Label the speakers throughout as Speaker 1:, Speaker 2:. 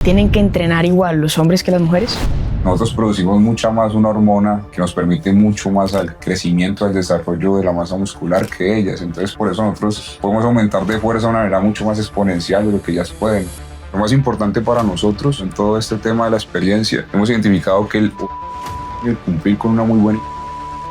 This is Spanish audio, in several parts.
Speaker 1: ¿Tienen que entrenar igual los hombres que las mujeres?
Speaker 2: Nosotros producimos mucha más una hormona que nos permite mucho más al crecimiento, al desarrollo de la masa muscular que ellas. Entonces, por eso nosotros podemos aumentar de fuerza de una manera mucho más exponencial de lo que ellas pueden. Lo más importante para nosotros en todo este tema de la experiencia, hemos identificado que el cumplir con una muy buena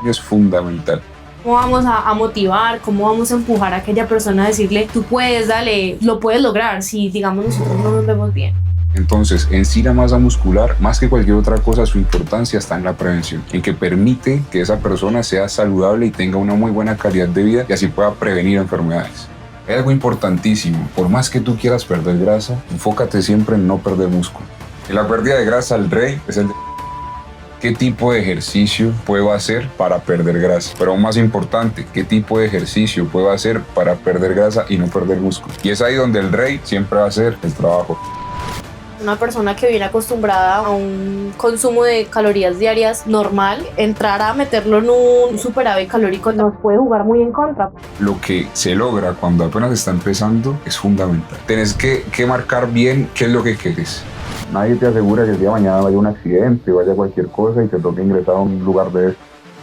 Speaker 2: es fundamental.
Speaker 3: ¿Cómo vamos a motivar? ¿Cómo vamos a empujar a aquella persona a decirle, tú puedes, dale, lo puedes lograr, si digamos nosotros no nos vemos bien?
Speaker 2: Entonces, en sí la masa muscular, más que cualquier otra cosa, su importancia está en la prevención, en que permite que esa persona sea saludable y tenga una muy buena calidad de vida y así pueda prevenir enfermedades. Es algo importantísimo, por más que tú quieras perder grasa, enfócate siempre en no perder músculo. En la pérdida de grasa, el rey es el de qué tipo de ejercicio puedo hacer para perder grasa, pero aún más importante, qué tipo de ejercicio puedo hacer para perder grasa y no perder músculo. Y es ahí donde el rey siempre va a hacer el trabajo.
Speaker 3: Una persona que viene acostumbrada a un consumo de calorías diarias normal, entrar a meterlo en un superávit calórico nos puede jugar muy en contra.
Speaker 2: Lo que se logra cuando apenas está empezando es fundamental. Tienes que marcar bien qué es lo que quieres. Nadie te asegura que el día de mañana vaya un accidente, vaya cualquier cosa y te toque ingresar a un lugar de eso.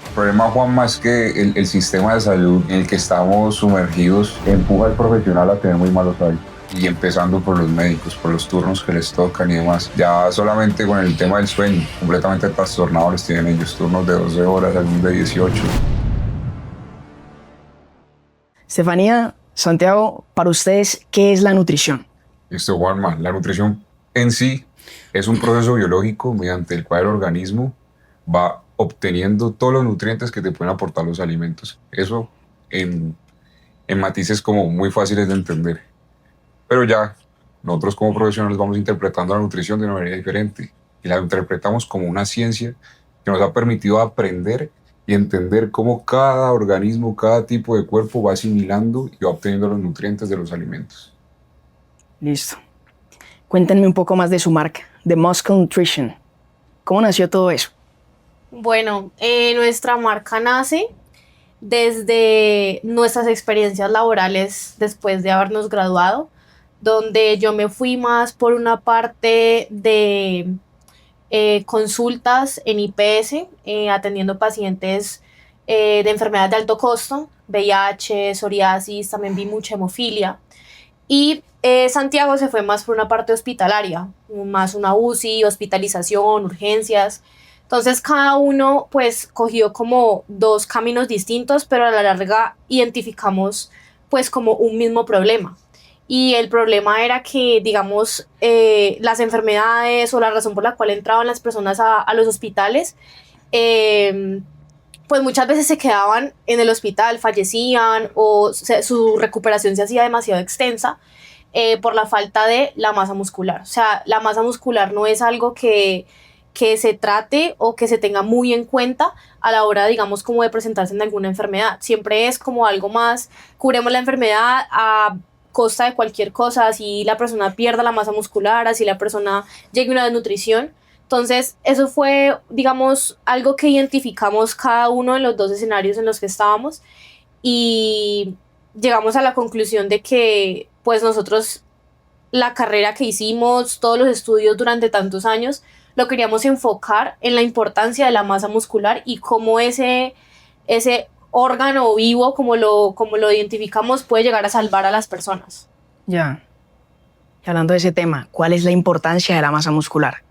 Speaker 2: El problema, Juanma, es que el sistema de salud en el que estamos sumergidos empuja al profesional a tener muy malos hábitos. Y empezando por los médicos, por los turnos que les tocan y demás. Ya solamente con el tema del sueño, completamente trastornados tienen ellos, turnos de 12 horas, algunos de 18.
Speaker 1: Estefanía, Santiago, para ustedes, ¿qué es la nutrición?
Speaker 2: Listo, Juanma. La nutrición en sí es un proceso biológico mediante el cual el organismo va obteniendo todos los nutrientes que te pueden aportar los alimentos. Eso en matices como muy fáciles de entender. Pero ya nosotros como profesionales vamos interpretando la nutrición de una manera diferente y la interpretamos como una ciencia que nos ha permitido aprender y entender cómo cada organismo, cada tipo de cuerpo va asimilando y va obteniendo los nutrientes de los alimentos.
Speaker 1: Listo. Cuéntenme un poco más de su marca, The Muscle Nutrition. ¿Cómo nació todo eso?
Speaker 3: Bueno, nuestra marca nace desde nuestras experiencias laborales después de habernos graduado, donde yo me fui más por una parte de consultas en IPS, atendiendo pacientes de enfermedades de alto costo, VIH, psoriasis, también vi mucha hemofilia. Y Santiago se fue más por una parte hospitalaria, más una UCI, hospitalización, urgencias. Entonces cada uno pues cogió como dos caminos distintos, pero a la larga identificamos pues como un mismo problema. Y el problema era que, digamos, las enfermedades o la razón por la cual entraban las personas a los hospitales, pues muchas veces se quedaban en el hospital, fallecían o su recuperación se hacía demasiado extensa por la falta de la masa muscular. O sea, la masa muscular no es algo que se trate o que se tenga muy en cuenta a la hora, digamos, como de presentarse en alguna enfermedad. Siempre es como algo más, curemos la enfermedad a costa de cualquier cosa, así la persona pierda la masa muscular, así la persona llegue a una desnutrición. Entonces, eso fue, digamos, algo que identificamos cada uno de los dos escenarios en los que estábamos y llegamos a la conclusión de que, pues nosotros, la carrera que hicimos, todos los estudios durante tantos años, lo queríamos enfocar en la importancia de la masa muscular y cómo ese órgano vivo, como lo identificamos, puede llegar a salvar a las personas.
Speaker 1: Ya. Y hablando de ese tema, ¿cuál es la importancia de la masa muscular?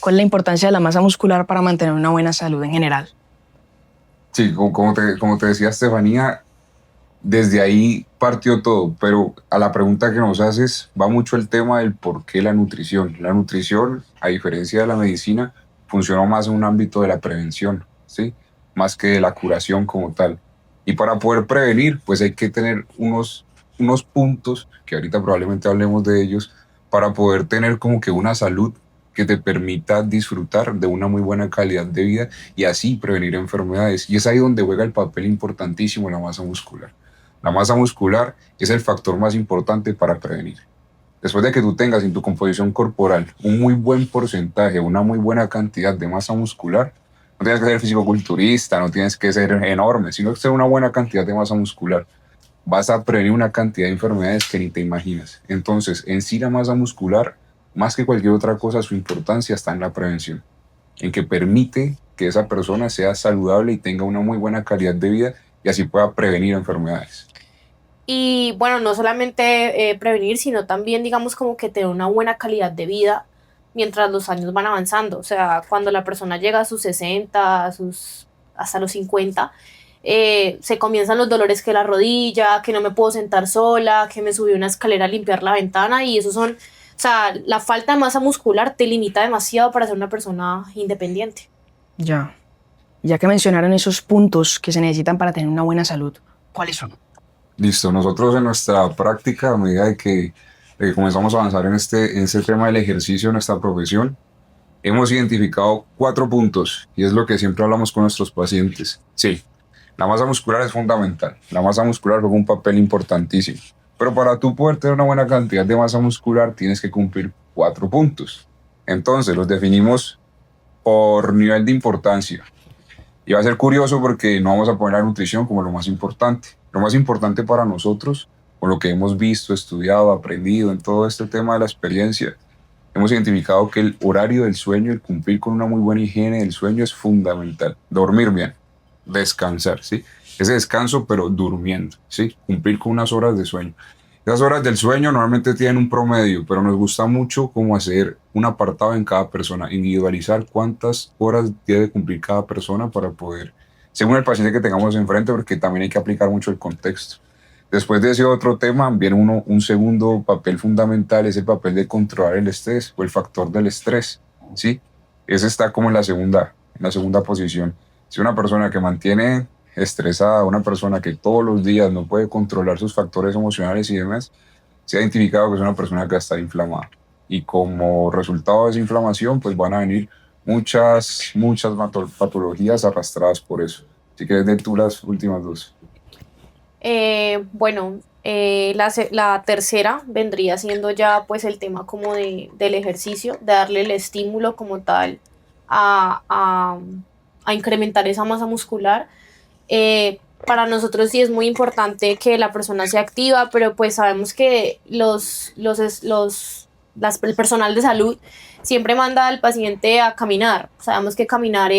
Speaker 1: ¿Cuál es la importancia de la masa muscular para mantener una buena salud en general?
Speaker 2: Sí, como te decía Estefanía, desde ahí partió todo, pero a la pregunta que nos haces va mucho el tema del por qué la nutrición. La nutrición, a diferencia de la medicina, funciona más en un ámbito de la prevención, ¿sí? Más que de la curación como tal. Y para poder prevenir, pues hay que tener unos puntos, que ahorita probablemente hablemos de ellos, para poder tener como que una salud que te permita disfrutar de una muy buena calidad de vida y así prevenir enfermedades. Y es ahí donde juega el papel importantísimo la masa muscular. La masa muscular es el factor más importante para prevenir. Después de que tú tengas en tu composición corporal un muy buen porcentaje, una muy buena cantidad de masa muscular, no tienes que ser fisicoculturista, no tienes que ser enorme, sino que tener una buena cantidad de masa muscular. Vas a prevenir una cantidad de enfermedades que ni te imaginas. Entonces, en sí la masa muscular más que cualquier otra cosa, su importancia está en la prevención, en que permite que esa persona sea saludable y tenga una muy buena calidad de vida y así pueda prevenir enfermedades.
Speaker 3: Y bueno, no solamente prevenir, sino también, digamos, como que tener una buena calidad de vida mientras los años van avanzando. O sea, cuando la persona llega a sus 60, hasta los 50, se comienzan los dolores que la rodilla, que no me puedo sentar sola, que me subí una escalera a limpiar la ventana y eso son, o sea, la falta de masa muscular te limita demasiado para ser una persona independiente.
Speaker 1: Ya. Ya que mencionaron esos puntos que se necesitan para tener una buena salud, ¿cuáles son?
Speaker 2: Listo, nosotros en nuestra práctica, a medida de que comenzamos a avanzar en este tema del ejercicio en nuestra profesión, hemos identificado 4 puntos y es lo que siempre hablamos con nuestros pacientes. Sí, la masa muscular es fundamental. La masa muscular juega un papel importantísimo. Pero para tú poder tener una buena cantidad de masa muscular tienes que cumplir 4 puntos. Entonces los definimos por nivel de importancia. Y va a ser curioso porque no vamos a poner la nutrición como lo más importante. Lo más importante para nosotros, con lo que hemos visto, estudiado, aprendido en todo este tema de la experiencia, hemos identificado que el horario del sueño, el cumplir con una muy buena higiene del sueño es fundamental. Dormir bien, descansar, ¿sí? Ese descanso, pero durmiendo, ¿sí? Cumplir con unas horas de sueño. Esas horas del sueño normalmente tienen un promedio, pero nos gusta mucho como hacer un apartado en cada persona, individualizar cuántas horas debe cumplir cada persona para poder, según el paciente que tengamos enfrente, porque también hay que aplicar mucho el contexto. Después de ese otro tema, viene un segundo papel fundamental, es el papel de controlar el estrés o el factor del estrés, ¿sí? Ese está como en la segunda posición. Si una persona que mantiene estresada, una persona que todos los días no puede controlar sus factores emocionales y demás, se ha identificado que es una persona que va a estar inflamada. Y como resultado de esa inflamación, pues van a venir muchas patologías arrastradas por eso. Si quieres, de tú las últimas 2.
Speaker 3: Bueno, la tercera vendría siendo ya pues el tema como del ejercicio, de darle el estímulo como tal a, a, a incrementar esa masa muscular. Para nosotros sí es muy importante que la persona sea activa, pero pues sabemos que el personal de salud siempre manda al paciente a caminar. Sabemos que caminar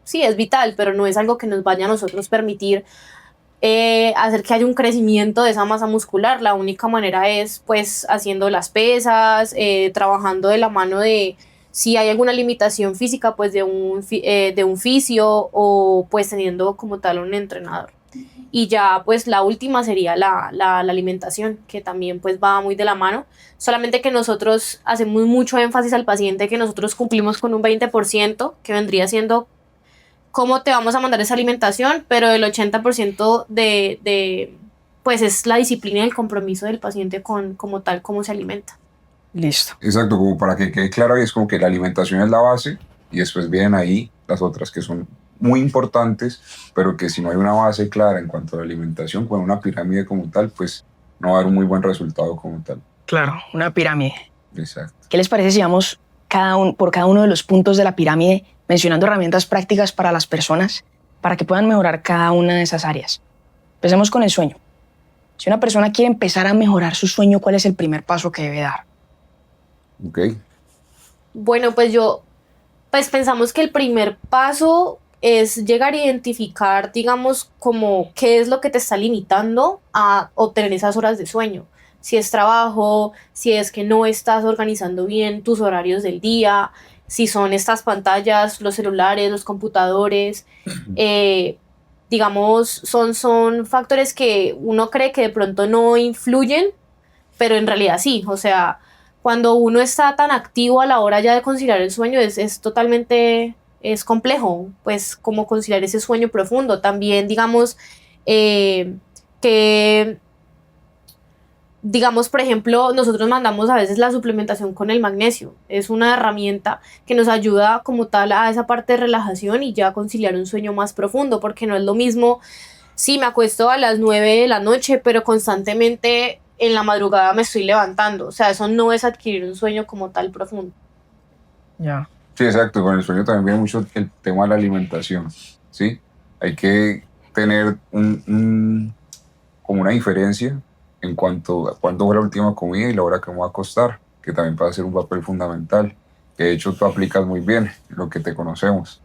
Speaker 3: sí, es vital, pero no es algo que nos vaya a nosotros permitir hacer que haya un crecimiento de esa masa muscular. La única manera es pues haciendo las pesas, trabajando de la mano de si hay alguna limitación física pues de un fisio o pues teniendo como tal un entrenador. Y ya pues la última sería la alimentación, que también pues va muy de la mano, solamente que nosotros hacemos mucho énfasis al paciente que nosotros cumplimos con un 20%, que vendría siendo cómo te vamos a mandar esa alimentación, pero el 80% pues es la disciplina y el compromiso del paciente con como tal, cómo se alimenta.
Speaker 1: Listo.
Speaker 2: Exacto, como para que quede claro, es como que la alimentación es la base y después vienen ahí las otras que son muy importantes, pero que si no hay una base clara en cuanto a la alimentación, con una pirámide como tal, pues no va a dar un muy buen resultado como tal.
Speaker 1: Claro, una pirámide.
Speaker 2: Exacto.
Speaker 1: ¿Qué les parece si vamos por cada uno de los puntos de la pirámide mencionando herramientas prácticas para las personas para que puedan mejorar cada una de esas áreas? Empecemos con el sueño. Si una persona quiere empezar a mejorar su sueño, ¿cuál es el primer paso que debe dar?
Speaker 2: Ok.
Speaker 3: Bueno, pues pensamos que el primer paso es llegar a identificar, digamos, como qué es lo que te está limitando a obtener esas horas de sueño. Si es trabajo, si es que no estás organizando bien tus horarios del día, si son estas pantallas, los celulares, los computadores, digamos, son factores que uno cree que de pronto no influyen, pero en realidad sí. O sea, cuando uno está tan activo a la hora ya de conciliar el sueño es totalmente, es complejo, pues como conciliar ese sueño profundo. También, digamos, que digamos, por ejemplo, nosotros mandamos a veces la suplementación con el magnesio. Es una herramienta que nos ayuda como tal a esa parte de relajación y ya conciliar un sueño más profundo, porque no es lo mismo si me acuesto a las 9 de la noche, pero constantemente en la madrugada me estoy levantando. O sea, eso no es adquirir un sueño como tal profundo.
Speaker 1: Ya.
Speaker 2: Sí, exacto. Con el sueño también viene mucho el tema de la alimentación, ¿sí? Hay que tener como una diferencia en cuanto a cuándo fue la última comida y la hora que me voy a acostar. que también puede hacer un papel fundamental, que de hecho tú aplicas muy bien, lo que te conocemos.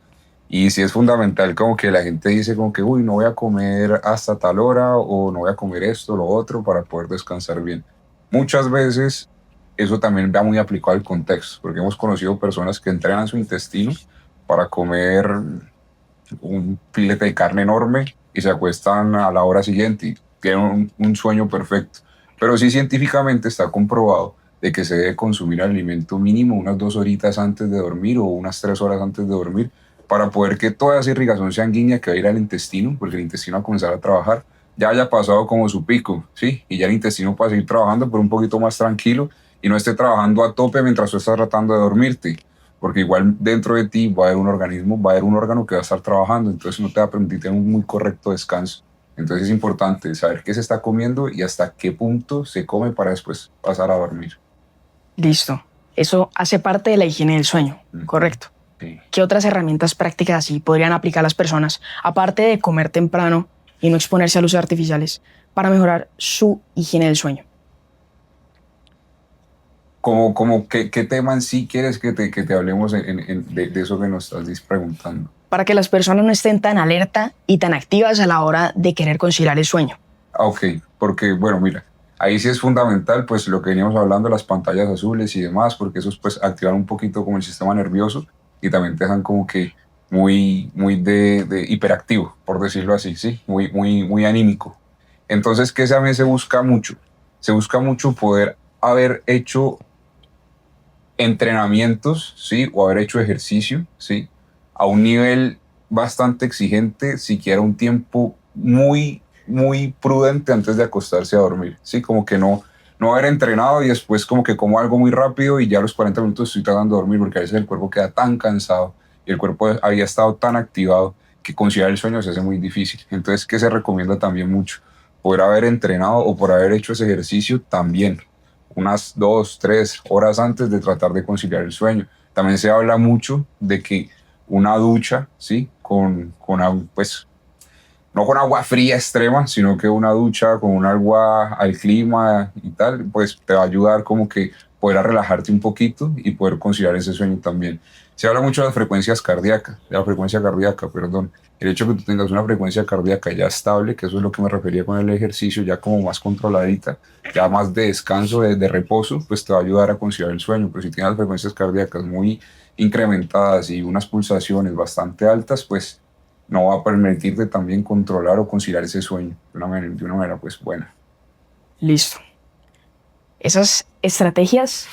Speaker 2: Y sí es fundamental como que la gente dice como que, uy, no voy a comer hasta tal hora o no voy a comer esto o lo otro para poder descansar bien. Muchas veces eso también va muy aplicado al contexto, porque hemos conocido personas que entrenan su intestino para comer un filete de carne enorme y se acuestan a la hora siguiente y tienen un sueño perfecto. Pero sí científicamente está comprobado de que se debe consumir alimento mínimo unas 2 horitas antes de dormir o unas 3 horas antes de dormir para poder que toda esa irrigación sanguínea que va a ir al intestino, porque el intestino va a comenzar a trabajar, ya haya pasado como su pico, ¿sí? Y ya el intestino pueda seguir trabajando, pero un poquito más tranquilo y no esté trabajando a tope mientras tú estás tratando de dormirte, porque igual dentro de ti va a haber un organismo, va a haber un órgano que va a estar trabajando, entonces no te va a permitir tener un muy correcto descanso. Entonces es importante saber qué se está comiendo y hasta qué punto se come para después pasar a dormir.
Speaker 1: Listo. Eso hace parte de la higiene del sueño, ¿correcto?
Speaker 2: Sí.
Speaker 1: ¿Qué otras herramientas prácticas así podrían aplicar las personas, aparte de comer temprano y no exponerse a luces artificiales, para mejorar su higiene del sueño?
Speaker 2: ¿Qué tema en sí quieres que te hablemos de eso que nos estás preguntando?
Speaker 1: Para que las personas no estén tan alerta y tan activas a la hora de querer conciliar el sueño.
Speaker 2: Ok, porque bueno, mira, ahí sí es fundamental pues lo que veníamos hablando, las pantallas azules y demás, porque esos pues activan un poquito como el sistema nervioso y también te dejan como que muy de hiperactivo, por decirlo así, ¿sí? Muy anímico. Entonces, ¿qué también se busca mucho? Se busca mucho poder haber hecho entrenamientos, ¿sí? O haber hecho ejercicio, ¿sí? A un nivel bastante exigente, siquiera un tiempo muy prudente antes de acostarse a dormir, ¿sí? Como que no haber entrenado y después como que como algo muy rápido y ya a los 40 minutos estoy tratando de dormir, porque a veces el cuerpo queda tan cansado y el cuerpo había estado tan activado que conciliar el sueño se hace muy difícil. Entonces, ¿qué se recomienda también mucho? Por haber entrenado o por haber hecho ese ejercicio también, unas 2, 3 horas antes de tratar de conciliar el sueño. También se habla mucho de que una ducha, ¿sí? Pues, no con agua fría extrema, sino que una ducha con un agua al clima y tal, pues te va a ayudar como que poder relajarte un poquito y poder conciliar ese sueño también. Se habla mucho de las frecuencias cardíacas, de la frecuencia cardíaca, perdón. El hecho de que tú tengas una frecuencia cardíaca ya estable, que eso es lo que me refería con el ejercicio, ya como más controladita, ya más de descanso, de reposo, pues te va a ayudar a conciliar el sueño. Pero si tienes las frecuencias cardíacas muy incrementadas y unas pulsaciones bastante altas, pues no va a permitirte también controlar o conciliar ese sueño de una manera pues buena.
Speaker 1: Listo. Esas estrategias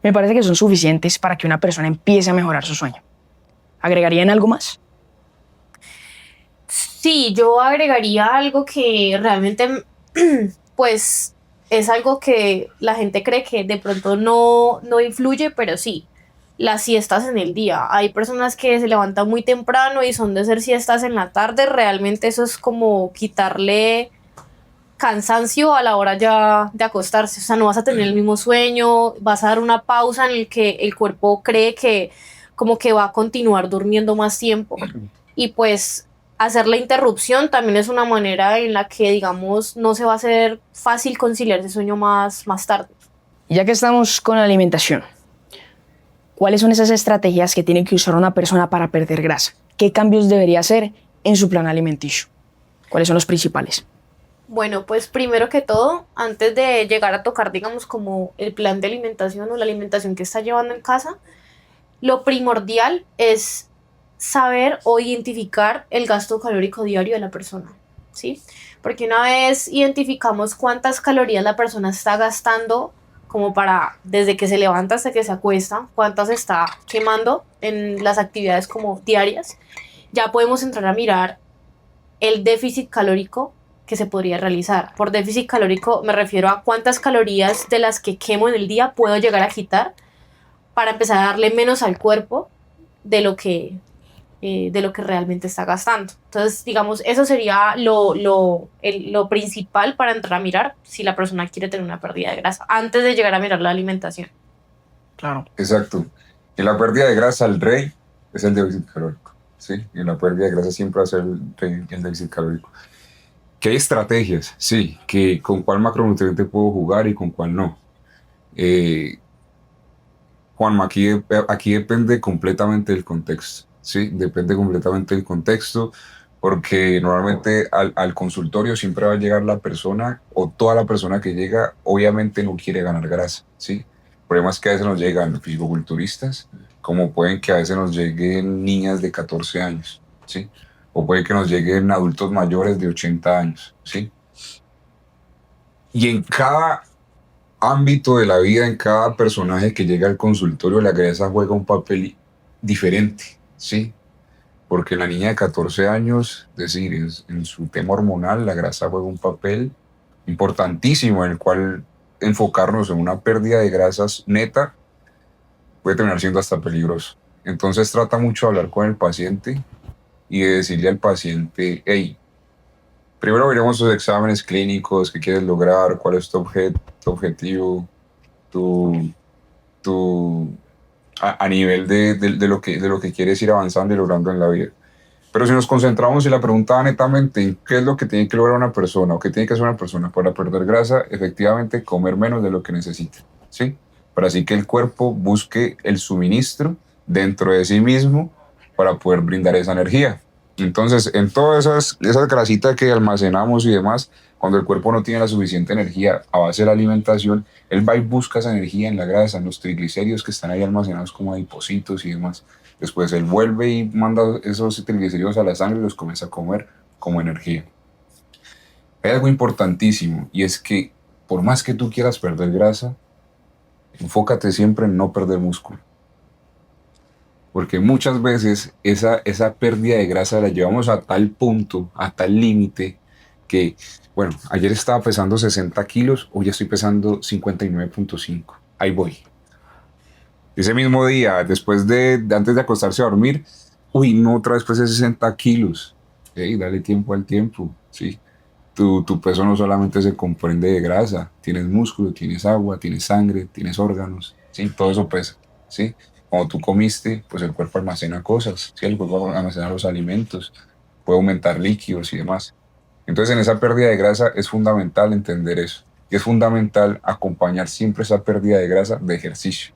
Speaker 1: me parece que son suficientes para que una persona empiece a mejorar su sueño. ¿Agregarían algo más?
Speaker 3: Sí, yo agregaría algo que realmente, pues, es algo que la gente cree que de pronto no influye, pero sí, las siestas en el día. Hay personas que se levantan muy temprano y son de hacer siestas en la tarde. Realmente eso es como quitarle cansancio a la hora ya de acostarse. O sea, no vas a tener el mismo sueño, vas a dar una pausa en el que el cuerpo cree que como que va a continuar durmiendo más tiempo. Y pues hacer la interrupción también es una manera en la que, digamos, no se va a hacer fácil conciliar ese sueño más tarde.
Speaker 1: Y ya que estamos con la alimentación, ¿cuáles son esas estrategias que tiene que usar una persona para perder grasa? ¿Qué cambios debería hacer en su plan alimenticio? ¿Cuáles son los principales?
Speaker 3: Bueno, pues primero que todo, antes de llegar a tocar, digamos, como el plan de alimentación o la alimentación que está llevando en casa, lo primordial es saber o identificar el gasto calórico diario de la persona, ¿sí? Porque una vez identificamos cuántas calorías la persona está gastando, como para desde que se levanta hasta que se acuesta, cuántas está quemando en las actividades como diarias, ya podemos entrar a mirar el déficit calórico que se podría realizar. Por déficit calórico me refiero a cuántas calorías de las que quemo en el día puedo llegar a quitar para empezar a darle menos al cuerpo de lo que realmente está gastando. Entonces, digamos, eso sería lo principal para entrar a mirar si la persona quiere tener una pérdida de grasa, antes de llegar a mirar la alimentación.
Speaker 1: Claro.
Speaker 2: Exacto. En la pérdida de grasa, el rey es el déficit calórico, ¿sí? Y en la pérdida de grasa siempre va a ser el déficit calórico. ¿Qué hay estrategias? Sí, que con cuál macronutriente puedo jugar y con cuál no. Juanma, aquí depende completamente del contexto, ¿sí? Depende completamente del contexto, porque normalmente al consultorio siempre va a llegar la persona o toda la persona que llega, obviamente no quiere ganar grasa, ¿sí? El problema es que a veces nos llegan fisicoculturistas, como pueden que a veces nos lleguen niñas de 14 años, ¿sí? O puede que nos lleguen adultos mayores de 80 años, ¿sí? Y en cada ámbito de la vida, en cada personaje que llega al consultorio, la grasa juega un papel diferente, ¿sí? Porque la niña de 14 años, es decir, en su tema hormonal, la grasa juega un papel importantísimo en el cual enfocarnos en una pérdida de grasas neta puede terminar siendo hasta peligroso. Entonces trata mucho de hablar con el paciente y de decirle al paciente, hey, primero veremos tus exámenes clínicos, qué quieres lograr, cuál es tu objetivo, tu, tu, a nivel de lo que quieres ir avanzando y logrando en la vida. Pero si nos concentramos y la pregunta va netamente en qué es lo que tiene que lograr una persona o qué tiene que hacer una persona para perder grasa, efectivamente comer menos de lo que necesita, ¿sí? Para así que el cuerpo busque el suministro dentro de sí mismo para poder brindar esa energía. Entonces, en todas esas grasitas que almacenamos y demás, cuando el cuerpo no tiene la suficiente energía a base de la alimentación, él va y busca esa energía en la grasa, en los triglicéridos que están ahí almacenados como adipocitos y demás. Después él vuelve y manda esos triglicéridos a la sangre y los comienza a comer como energía. Hay algo importantísimo y es que por más que tú quieras perder grasa, enfócate siempre en no perder músculo. Porque muchas veces esa pérdida de grasa la llevamos a tal punto, a tal límite, que, bueno, ayer estaba pesando 60 kilos, hoy ya estoy pesando 59.5. Ahí voy. Ese mismo día, antes de acostarse a dormir, uy, no, otra vez pesé 60 kilos. Hey, dale tiempo al tiempo, ¿sí? Tu peso no solamente se comprende de grasa, tienes músculo, tienes agua, tienes sangre, tienes órganos, ¿sí? Todo eso pesa, ¿sí? Cuando tú comiste, pues el cuerpo almacena cosas, ¿sí? El cuerpo almacena los alimentos, puede aumentar líquidos y demás. Entonces, en esa pérdida de grasa es fundamental entender eso. Y es fundamental acompañar siempre esa pérdida de grasa de ejercicio,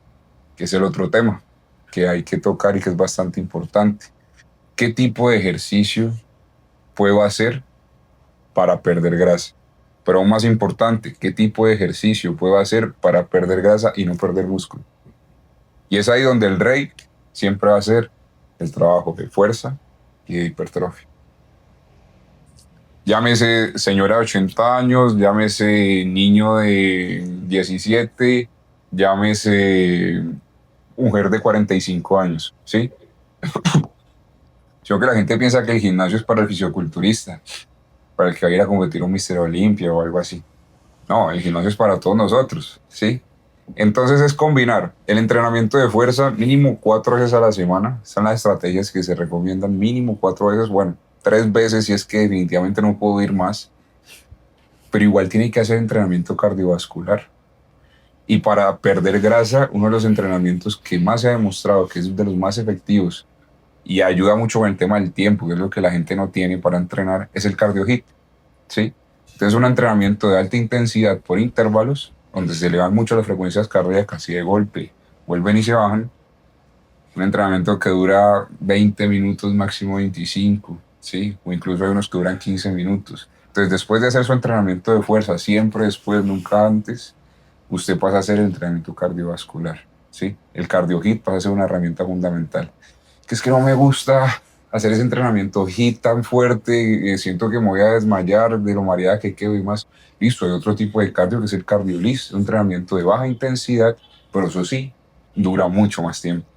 Speaker 2: que es el otro tema que hay que tocar y que es bastante importante. ¿Qué tipo de ejercicio puedo hacer para perder grasa? Pero aún más importante, ¿qué tipo de ejercicio puedo hacer para perder grasa y no perder músculo? Y es ahí donde el rey siempre va a ser el trabajo de fuerza y de hipertrofia. Llámese señora de 80 años, llámese niño de 17, llámese mujer de 45 años, ¿sí? Yo creo que la gente piensa que el gimnasio es para el fisioculturista, para el que va a ir a competir un Mister Olympia o algo así. No, el gimnasio es para todos nosotros, ¿sí? Entonces es combinar el entrenamiento de fuerza mínimo 4 veces a la semana. Son las estrategias que se recomiendan mínimo 4 veces, bueno, 3 veces si es que definitivamente no puedo ir más. Pero igual tiene que hacer entrenamiento cardiovascular. Y para perder grasa, uno de los entrenamientos que más se ha demostrado que es de los más efectivos y ayuda mucho con el tema del tiempo, que es lo que la gente no tiene para entrenar, es el cardio hit, ¿sí? Entonces un entrenamiento de alta intensidad por intervalos, donde se elevan mucho las frecuencias cardíacas y de golpe vuelven y se bajan. Un entrenamiento que dura 20 minutos, máximo 25, ¿sí? O incluso hay unos que duran 15 minutos. Entonces después de hacer su entrenamiento de fuerza, siempre después, nunca antes, usted pasa a hacer el entrenamiento cardiovascular, ¿sí? El cardio hit pasa a ser una herramienta fundamental. Que es que no me gusta hacer ese entrenamiento hit tan fuerte, siento que me voy a desmayar de lo mareada que quedo y más. Listo, hay otro tipo de cardio que es el cardio list, un entrenamiento de baja intensidad, pero eso sí, dura mucho más tiempo.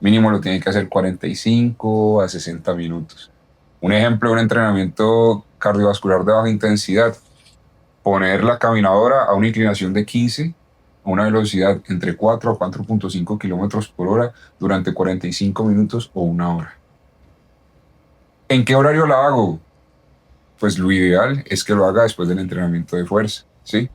Speaker 2: Mínimo lo tiene que hacer 45 a 60 minutos. Un ejemplo de un entrenamiento cardiovascular de baja intensidad, poner la caminadora a una inclinación de 15 a una velocidad entre 4 a 4.5 kilómetros por hora durante 45 minutos o una hora. ¿En qué horario la hago? Pues lo ideal es que lo haga después del entrenamiento de fuerza, ¿sí?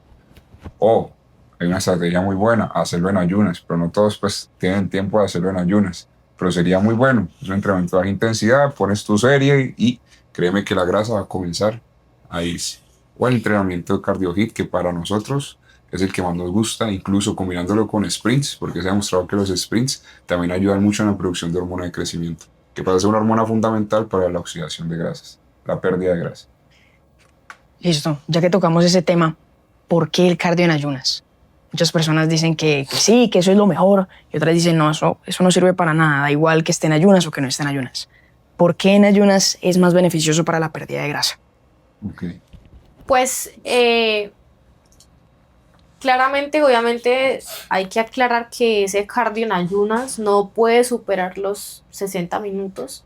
Speaker 2: O hay una estrategia muy buena, hacerlo en ayunas, pero no todos pues tienen tiempo de hacerlo en ayunas, pero sería muy bueno. Es un entrenamiento de baja intensidad, pones tu serie y créeme que la grasa va a comenzar a irse. O el entrenamiento de cardio hit, que para nosotros es el que más nos gusta, incluso combinándolo con sprints, porque se ha demostrado que los sprints también ayudan mucho en la producción de hormona de crecimiento, que pasa a ser una hormona fundamental para la oxidación de grasas, la pérdida de grasa.
Speaker 1: Listo, ya que tocamos ese tema, ¿por qué el cardio en ayunas? Muchas personas dicen que sí, que eso es lo mejor, y otras dicen no, eso no sirve para nada, da igual que esté en ayunas o que no esté en ayunas. ¿Por qué en ayunas es más beneficioso para la pérdida de grasa?
Speaker 2: Okay.
Speaker 3: Pues claramente, obviamente, hay que aclarar que ese cardio en ayunas no puede superar los 60 minutos.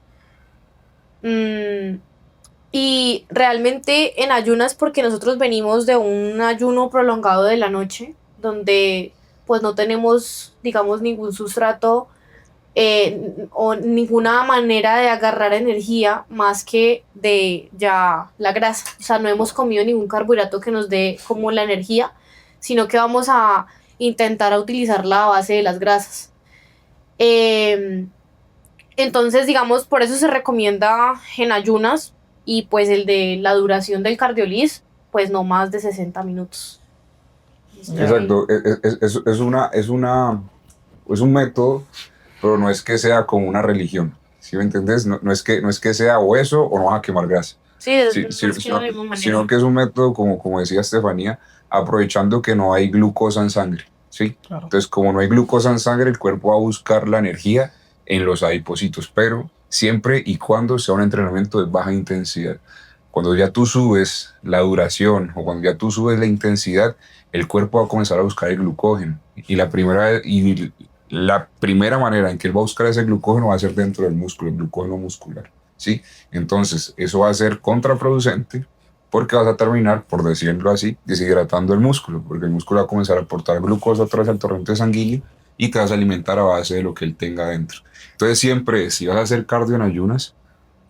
Speaker 3: Y realmente en ayunas, porque nosotros venimos de un ayuno prolongado de la noche, donde pues no tenemos, digamos, ningún sustrato o ninguna manera de agarrar energía más que de ya la grasa. O sea, no hemos comido ningún carbohidrato que nos dé como la energía, sino que vamos a intentar utilizar la base de las grasas. Entonces, digamos, por eso se recomienda en ayunas, y pues el de la duración del cardioliz, pues no más de 60 minutos.
Speaker 2: Exacto, es un método, pero no es que sea como una religión, ¿sí me entendés? No es que sea o eso o no vas a quemar grasa.
Speaker 3: Sí,
Speaker 2: Sino que es un método, como decía Estefanía, aprovechando que no hay glucosa en sangre, ¿sí?
Speaker 1: Claro.
Speaker 2: Entonces, como no hay glucosa en sangre, el cuerpo va a buscar la energía en los adipocitos, pero siempre y cuando sea un entrenamiento de baja intensidad. Cuando ya tú subes la duración o cuando ya tú subes la intensidad, el cuerpo va a comenzar a buscar el glucógeno. Y la primera manera en que él va a buscar ese glucógeno va a ser dentro del músculo, el glucógeno muscular, ¿sí? Entonces, eso va a ser contraproducente porque vas a terminar, por decirlo así, deshidratando el músculo, porque el músculo va a comenzar a aportar glucosa otra vez al torrente sanguíneo y te vas a alimentar a base de lo que él tenga dentro. Entonces, siempre, si vas a hacer cardio en ayunas,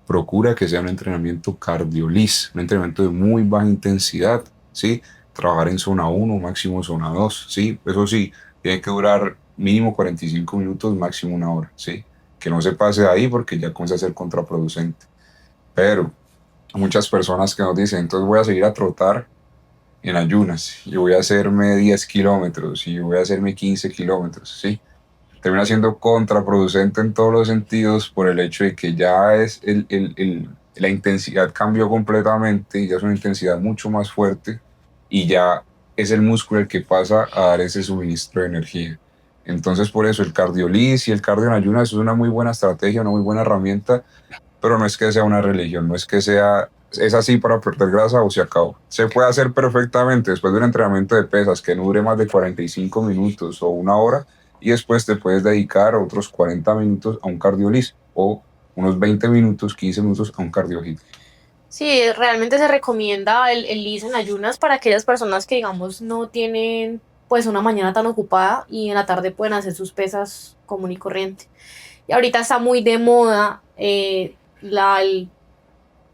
Speaker 2: procura que sea un entrenamiento cardioliz, un entrenamiento de muy baja intensidad, ¿sí? Trabajar en zona 1, máximo zona 2, ¿sí? Eso sí, tiene que durar mínimo 45 minutos, máximo una hora, ¿sí? Que no se pase de ahí porque ya comienza a ser contraproducente. Pero muchas personas que nos dicen, entonces voy a seguir a trotar en ayunas y voy a hacerme 10 kilómetros y voy a hacerme 15 kilómetros, ¿sí? Termina siendo contraproducente en todos los sentidos por el hecho de que ya es la intensidad cambió completamente, ya es una intensidad mucho más fuerte y ya es el músculo el que pasa a dar ese suministro de energía. Entonces, por eso el cardioliz y el cardio en ayunas es una muy buena estrategia, una muy buena herramienta, pero no es que sea una religión, no es que sea, es así para perder grasa o se acabó. Se puede hacer perfectamente después de un entrenamiento de pesas que no dure más de 45 minutos o una hora, y después te puedes dedicar otros 40 minutos a un cardioliz o unos 20 minutos, 15 minutos a un cardio hit.
Speaker 3: Sí, realmente se recomienda el LIS en ayunas para aquellas personas que, digamos, no tienen pues una mañana tan ocupada y en la tarde pueden hacer sus pesas común y corriente. Y ahorita está muy de moda el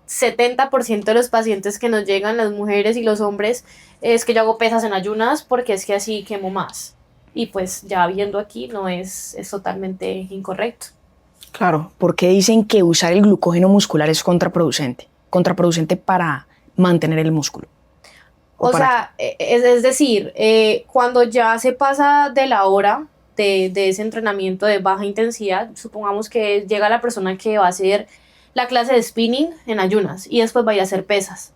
Speaker 3: 70% de los pacientes que nos llegan, las mujeres y los hombres, es que yo hago pesas en ayunas porque es que así quemo más. Y pues ya viendo aquí no es totalmente incorrecto.
Speaker 1: Claro, porque dicen que usar el glucógeno muscular es contraproducente para mantener el músculo.
Speaker 3: O sea, es decir, cuando ya se pasa de la hora de ese entrenamiento de baja intensidad, supongamos que llega la persona que va a hacer la clase de spinning en ayunas y después vaya a hacer pesas.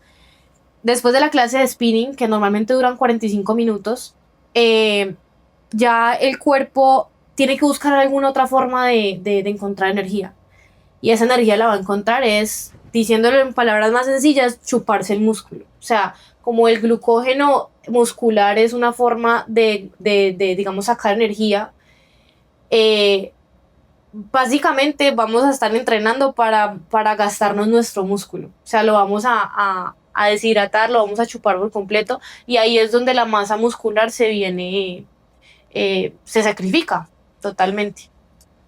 Speaker 3: Después de la clase de spinning, que normalmente duran 45 minutos, ya el cuerpo tiene que buscar alguna otra forma de encontrar energía. Y esa energía la va a encontrar es, diciéndolo en palabras más sencillas, chuparse el músculo. O sea, como el glucógeno muscular es una forma de digamos, sacar energía, básicamente vamos a estar entrenando para gastarnos nuestro músculo. O sea, lo vamos a deshidratar, lo vamos a chupar por completo, y ahí es donde la masa muscular se sacrifica totalmente.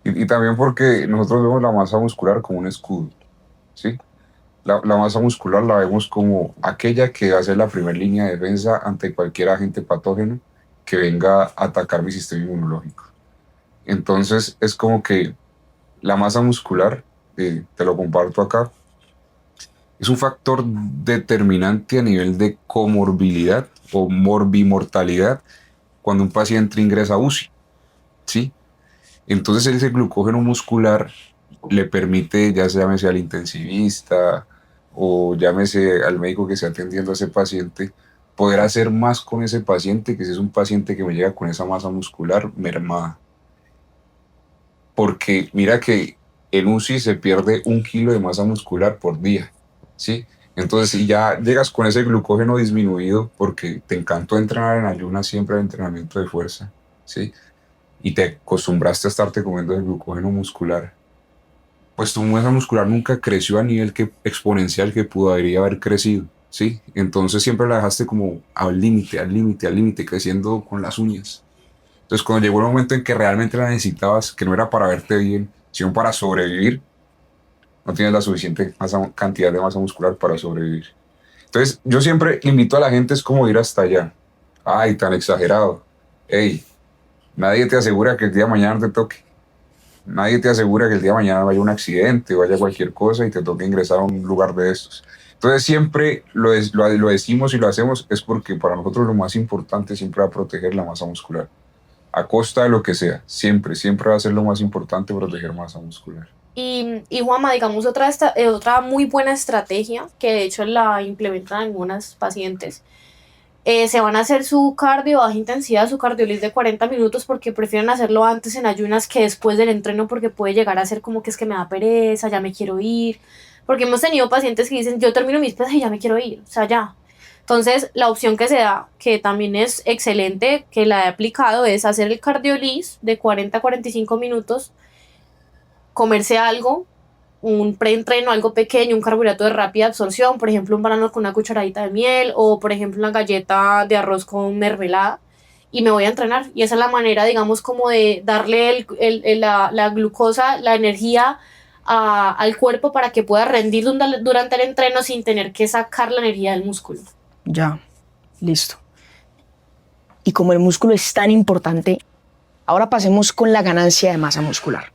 Speaker 2: Y también porque nosotros vemos la masa muscular como un escudo, ¿sí? La masa muscular la vemos como aquella que va a ser la primera línea de defensa ante cualquier agente patógeno que venga a atacar mi sistema inmunológico. Entonces es como que la masa muscular, te lo comparto acá, es un factor determinante a nivel de comorbilidad o morbimortalidad cuando un paciente ingresa a UCI, ¿sí? Entonces ese glucógeno muscular le permite, ya se llámese al intensivista o llámese al médico que esté atendiendo a ese paciente, poder hacer más con ese paciente, que si es un paciente que me llega con esa masa muscular mermada. Porque mira que en UCI se pierde 1 kilo de masa muscular por día, ¿sí? Entonces, si ya llegas con ese glucógeno disminuido, porque te encantó entrenar en ayunas siempre al entrenamiento de fuerza, ¿sí? Y te acostumbraste a estarte comiendo el glucógeno muscular, pues tu masa muscular nunca creció a nivel exponencial que podría haber crecido, ¿sí? Entonces siempre la dejaste como al límite, al límite, al límite, creciendo con las uñas. Entonces cuando llegó el momento en que realmente la necesitabas, que no era para verte bien, sino para sobrevivir, no tienes la suficiente cantidad de masa muscular para sobrevivir. Entonces yo siempre invito a la gente, es como ir hasta allá. Ay, tan exagerado. Ey, nadie te asegura que el día de mañana te toque. Nadie te asegura que el día de mañana vaya un accidente, vaya cualquier cosa y te toque ingresar a un lugar de estos. Entonces siempre lo decimos y lo hacemos es porque para nosotros lo más importante siempre va a proteger la masa muscular. A costa de lo que sea, siempre, siempre va a ser lo más importante proteger masa muscular.
Speaker 3: Y Juanma, digamos, otra muy buena estrategia, que de hecho la implementan algunas pacientes, se van a hacer su cardio baja intensidad, su cardiolís de 40 minutos porque prefieren hacerlo antes en ayunas que después del entreno porque puede llegar a ser como que es que me da pereza, ya me quiero ir. Porque hemos tenido pacientes que dicen, yo termino mis pesas y ya me quiero ir, o sea, ya. Entonces, la opción que se da, que también es excelente, que la he aplicado, es hacer el cardiolís de 40 a 45 minutos, comerse algo, un preentreno, algo pequeño, un carbohidrato de rápida absorción, por ejemplo, un banano con una cucharadita de miel o, por ejemplo, una galleta de arroz con mermelada y me voy a entrenar. Y esa es la manera, digamos, como de darle la glucosa, la energía al cuerpo para que pueda rendir durante el entreno sin tener que sacar la energía del músculo.
Speaker 1: Ya, listo. Y como el músculo es tan importante, ahora pasemos con la ganancia de masa muscular.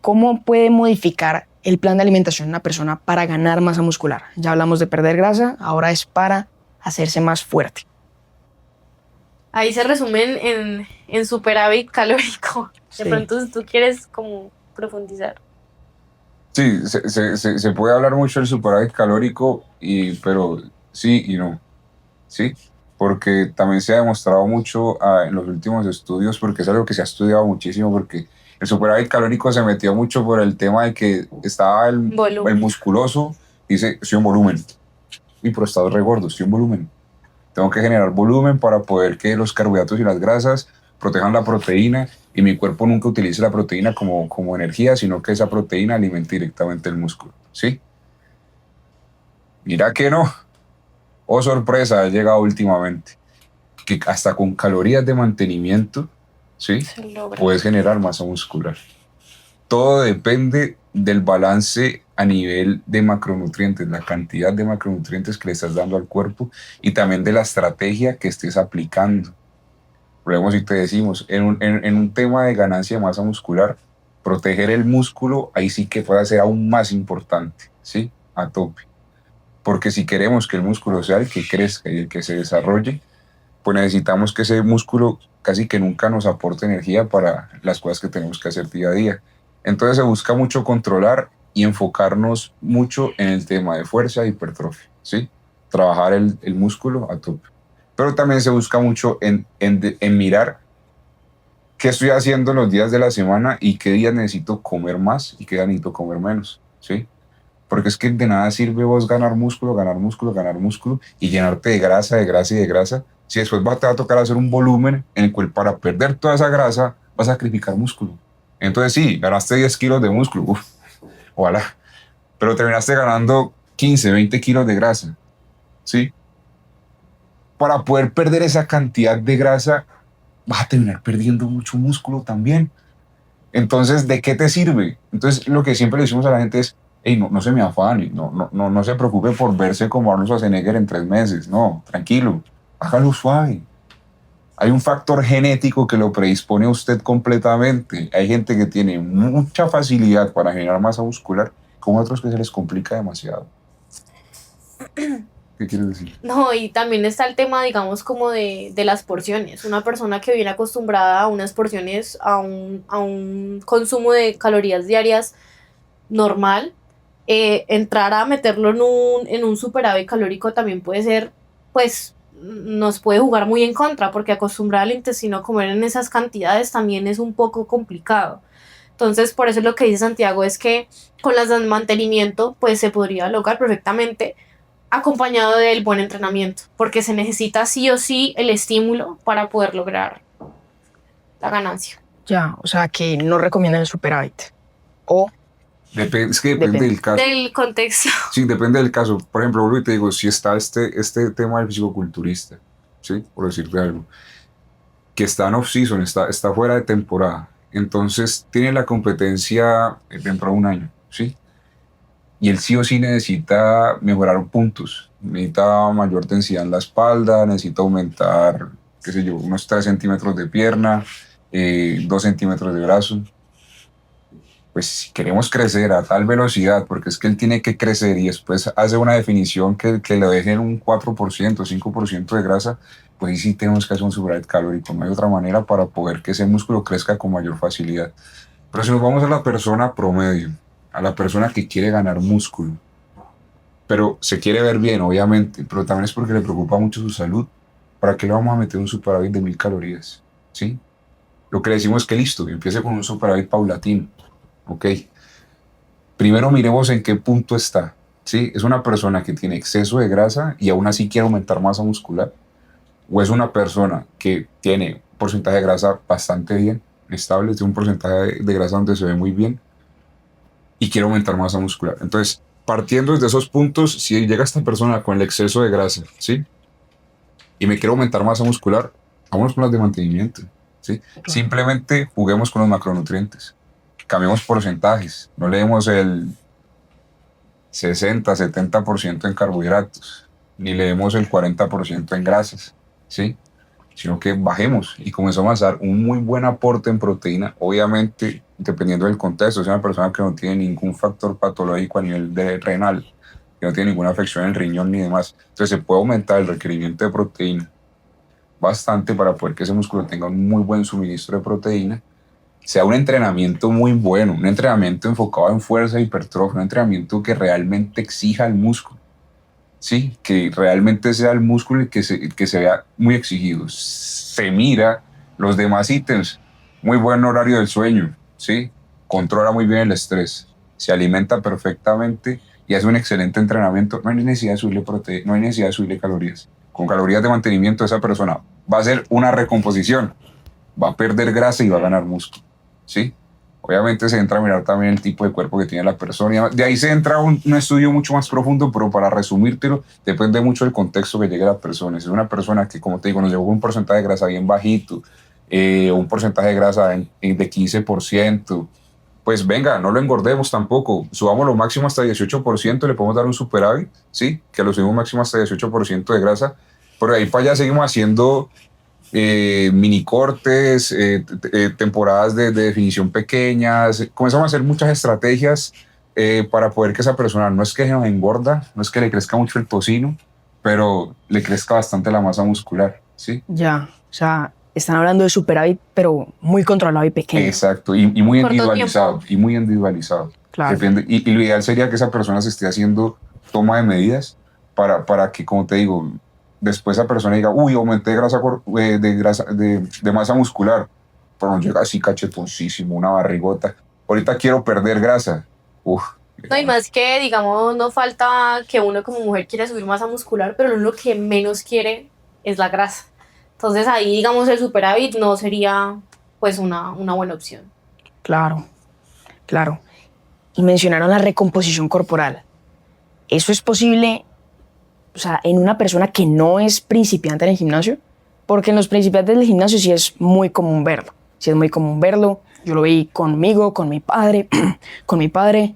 Speaker 1: ¿Cómo puede modificar el plan de alimentación de una persona para ganar masa muscular? Ya hablamos de perder grasa, ahora es para hacerse más fuerte.
Speaker 3: Ahí se resumen en superávit calórico. De pronto tú quieres como profundizar.
Speaker 2: Sí, se puede hablar mucho del superávit calórico, pero sí y no, ¿sí? Porque también se ha demostrado mucho en los últimos estudios, porque es algo que se ha estudiado muchísimo, porque el superávit calórico se metió mucho por el tema de que estaba el musculoso, dice, estoy en volumen, y pero estás re gordo, estoy en volumen. Tengo que generar volumen para poder que los carbohidratos y las grasas protejan la proteína y mi cuerpo nunca utilice la proteína como energía, sino que esa proteína alimente directamente el músculo, ¿sí? Mira que no. Oh, sorpresa, ha llegado últimamente. Que hasta con calorías de mantenimiento, ¿sí? Puedes generar masa muscular. Todo depende del balance a nivel de macronutrientes, la cantidad de macronutrientes que le estás dando al cuerpo y también de la estrategia que estés aplicando. Volvemos y te decimos, en un tema de ganancia de masa muscular, proteger el músculo, ahí sí que puede ser aún más importante, ¿sí? A tope. Porque si queremos que el músculo sea el que crezca y el que se desarrolle, pues necesitamos que ese músculo casi que nunca nos aporte energía para las cosas que tenemos que hacer día a día. Entonces se busca mucho controlar y enfocarnos mucho en el tema de fuerza e hipertrofia, ¿sí? Trabajar el músculo a tope. Pero también se busca mucho en mirar qué estoy haciendo en los días de la semana y qué días necesito comer más y qué días necesito comer menos, ¿sí? Porque es que de nada sirve vos ganar músculo y llenarte de grasa, de grasa y de grasa, si después te va a tocar hacer un volumen en el cual para perder toda esa grasa vas a sacrificar músculo. Entonces sí, ganaste 10 kilos de músculo, uf, ojalá, pero terminaste ganando 15, 20 kilos de grasa, ¿sí? Para poder perder esa cantidad de grasa, vas a terminar perdiendo mucho músculo también. Entonces, ¿de qué te sirve? Entonces, lo que siempre le decimos a la gente es, hey, no se me afane, no se preocupe por verse como Arnold Schwarzenegger en 3 meses. No, tranquilo, hágalo suave. Hay un factor genético que lo predispone a usted completamente. Hay gente que tiene mucha facilidad para generar masa muscular, como otros que se les complica demasiado. ¿Qué quieres decir?
Speaker 3: No, y también está el tema, digamos, como de las porciones. Una persona que viene acostumbrada a unas porciones, a un consumo de calorías diarias normal, entrar a meterlo en un superávit calórico también puede ser, pues, nos puede jugar muy en contra, porque acostumbrar al intestino a comer en esas cantidades también es un poco complicado. Entonces, por eso lo que dice Santiago es que con las de mantenimiento, pues se podría lograr perfectamente acompañado del buen entrenamiento, porque se necesita sí o sí el estímulo para poder lograr la ganancia.
Speaker 1: Ya, o sea, que no recomiendan el superávit. O
Speaker 2: Es que depende
Speaker 1: depende.
Speaker 2: del caso.
Speaker 3: Del contexto.
Speaker 2: Sí, depende del caso. Por ejemplo, vuelvo y te digo, si está este tema del fisicoculturista, ¿sí? Por decirte algo, que está en off-season, está fuera de temporada, entonces tiene la competencia dentro de un año, ¿sí? Y él sí o sí necesita mejorar puntos, necesita mayor densidad en la espalda, necesita aumentar, qué sé yo, unos 3 centímetros de pierna, 2 centímetros de brazo. Pues si queremos crecer a tal velocidad, porque es que él tiene que crecer y después hace una definición que lo deje en un 4%, 5% de grasa, pues ahí sí tenemos que hacer un superávit calórico. No hay otra manera para poder que ese músculo crezca con mayor facilidad. Pero si nos vamos a la persona promedio, a la persona que quiere ganar músculo, pero se quiere ver bien, obviamente, pero también es porque le preocupa mucho su salud, ¿para qué le vamos a meter un superávit de 1000 calorías? ¿Sí? Lo que le decimos es que listo, empiece con un superávit paulatino. Ok, primero miremos en qué punto está. ¿Sí? ¿Es una persona que tiene exceso de grasa y aún así quiere aumentar masa muscular? ¿O es una persona que tiene un porcentaje de grasa bastante bien, estable, tiene un porcentaje de grasa donde se ve muy bien y quiere aumentar masa muscular? Entonces, partiendo desde esos puntos, si llega esta persona con el exceso de grasa, ¿sí? Y me quiero aumentar masa muscular, vámonos con las de mantenimiento, ¿sí? Simplemente juguemos con los macronutrientes. Cambiemos porcentajes, no le demos el 60-70% en carbohidratos, ni le demos el 40% en grasas, ¿sí? Sino que bajemos y comenzamos a dar un muy buen aporte en proteína, obviamente dependiendo del contexto. Si es una persona que no tiene ningún factor patológico a nivel de renal, que no tiene ninguna afección en el riñón ni demás, entonces se puede aumentar el requerimiento de proteína bastante para poder que ese músculo tenga un muy buen suministro de proteína, sea un entrenamiento muy bueno, un entrenamiento enfocado en fuerza, hipertrofia, un entrenamiento que realmente exija al músculo, ¿sí? Que realmente sea el músculo el que se vea muy exigido. Se mira los demás ítems, muy buen horario del sueño, ¿sí? Controla muy bien el estrés, se alimenta perfectamente y hace un excelente entrenamiento. No hay necesidad de subirle proteína, no hay necesidad de subirle calorías. Con calorías de mantenimiento esa persona va a hacer una recomposición, va a perder grasa y va a ganar músculo, ¿sí? Obviamente se entra a mirar también el tipo de cuerpo que tiene la persona. De ahí se entra un estudio mucho más profundo, pero para resumírtelo, depende mucho del contexto que llegue la persona. Si es una persona que, como te digo, nos llegó un porcentaje de grasa bien bajito, un porcentaje de grasa de 15%, pues venga, no lo engordemos tampoco. Subamos lo máximo hasta 18%, le podemos dar un superávit, ¿sí? Que lo subimos máximo hasta 18% de grasa. Pero de ahí para allá seguimos haciendo mini cortes, temporadas de definición pequeñas. Comenzamos a hacer muchas estrategias para poder que esa persona no es que se nos engorda, no es que le crezca mucho el tocino, pero le crezca bastante la masa muscular, ¿sí?
Speaker 1: ya, o sea, están hablando de superávit, pero muy controlado y pequeño.
Speaker 2: Exacto, y muy
Speaker 3: Corto
Speaker 2: individualizado,
Speaker 3: tiempo.
Speaker 2: y muy individualizado.
Speaker 1: Claro.
Speaker 2: Depende, y lo ideal sería que esa persona se esté haciendo toma de medidas para que, como te digo, después esa persona diga, uy, aumenté de masa muscular, pero no llega así cachetoncísimo, una barrigota. Ahorita quiero perder grasa. Uf.
Speaker 3: No, y más que, digamos, no falta que uno como mujer quiere subir masa muscular, pero lo que menos quiere es la grasa. Entonces ahí, digamos, el superávit no sería, pues, una buena opción.
Speaker 1: Claro, claro. Y mencionaron la recomposición corporal. ¿Eso es posible, o sea, en una persona que no es principiante en el gimnasio? Porque en los principiantes del gimnasio sí es muy común verlo. Sí es muy común verlo. Yo lo vi conmigo, con mi padre, con mi padre.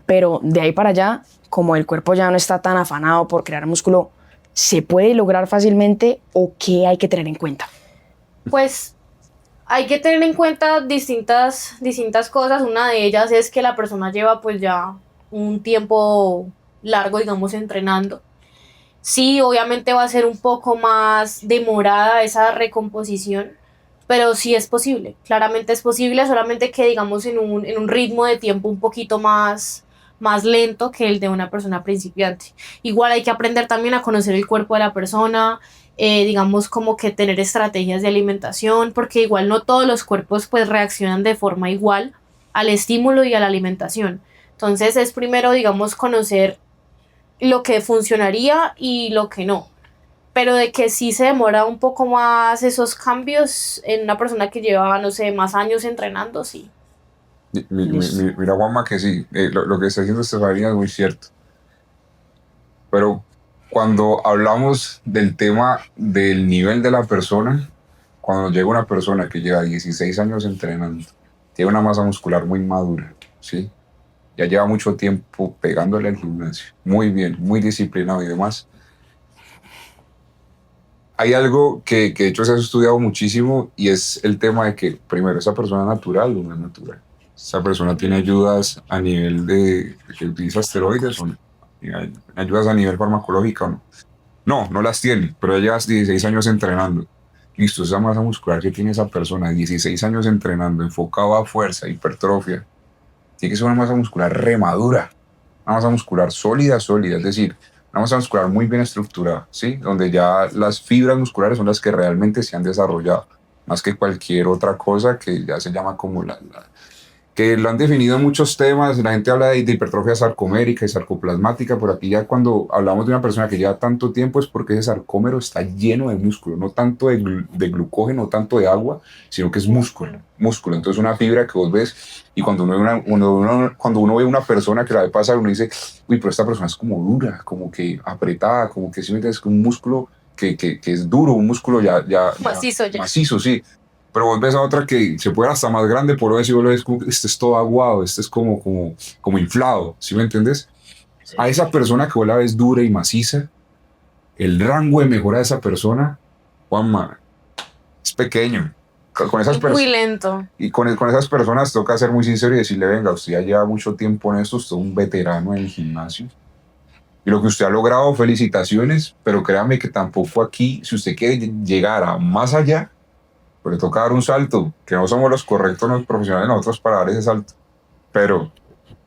Speaker 1: Pero de ahí para allá, como el cuerpo ya no está tan afanado por crear músculo, ¿se puede lograr fácilmente o qué hay que tener en cuenta?
Speaker 3: Pues hay que tener en cuenta distintas cosas. Una de ellas es que la persona lleva pues ya un tiempo largo, digamos, entrenando. Sí, obviamente va a ser un poco más demorada esa recomposición, pero sí es posible, claramente es posible, solamente que digamos en un ritmo de tiempo un poquito más lento que el de una persona principiante. Igual hay que aprender también a conocer el cuerpo de la persona, digamos como que tener estrategias de alimentación, porque igual no todos los cuerpos pues reaccionan de forma igual al estímulo y a la alimentación. Entonces es primero, digamos, conocer lo que funcionaría y lo que no. Pero de que sí se demora un poco más esos cambios en una persona que lleva, no sé, más años entrenando, sí.
Speaker 1: Listo.
Speaker 2: Mira, Juanma, que sí, lo que está diciendo Estefanía es muy cierto. Pero cuando hablamos del tema del nivel de la persona, cuando llega una persona que lleva 16 años entrenando, tiene una masa muscular muy madura, ¿sí? Ya lleva mucho tiempo pegándole al gimnasio, muy bien, muy disciplinado y demás. Hay algo que de hecho se ha estudiado muchísimo y es el tema de que, primero, ¿esa persona es natural o no es natural? ¿Esa persona tiene ayudas a nivel de que utiliza esteroides o no? ¿Tiene ayudas a nivel farmacológico o no? No, no las tiene, pero ya llevas 16 años entrenando. Listo, esa masa muscular que tiene esa persona, 16 años entrenando, enfocado a fuerza, hipertrofia, tiene que ser una masa muscular remadura, una masa muscular sólida, sólida, es decir, una masa muscular muy bien estructurada, ¿sí? Donde ya las fibras musculares son las que realmente se han desarrollado, más que cualquier otra cosa que ya se llama como que lo han definido en muchos temas. La gente habla de hipertrofia sarcomérica y sarcoplasmática, pero aquí ya cuando hablamos de una persona que lleva tanto tiempo es porque ese sarcómero está lleno de músculo, no tanto de glucógeno, no tanto de agua, sino que es músculo, músculo. Entonces una fibra que vos ves y cuando cuando uno ve una persona que la ve pasar, uno dice, uy, pero esta persona es como dura, como que apretada, como que si me entiendes, un músculo que es duro, un músculo
Speaker 3: Macizo ya.
Speaker 2: macizo, sí. Pero vos ves a otra que se puede hasta más grande, por lo decir, vos lo ves como, este es todo aguado, este es como inflado, ¿sí me entiendes? A esa persona que vos la ves dura y maciza, el rango de mejora de esa persona, Juanma, es pequeño. Con esas
Speaker 3: Muy lento.
Speaker 2: y con esas personas toca ser muy sincero y decirle, venga, usted ya lleva mucho tiempo en esto, usted es un veterano en el gimnasio. Y lo que usted ha logrado, felicitaciones, pero créame que tampoco aquí, si usted quiere llegar a más allá, pues le toca dar un salto, que no somos los correctos, los profesionales nosotros para dar ese salto. Pero,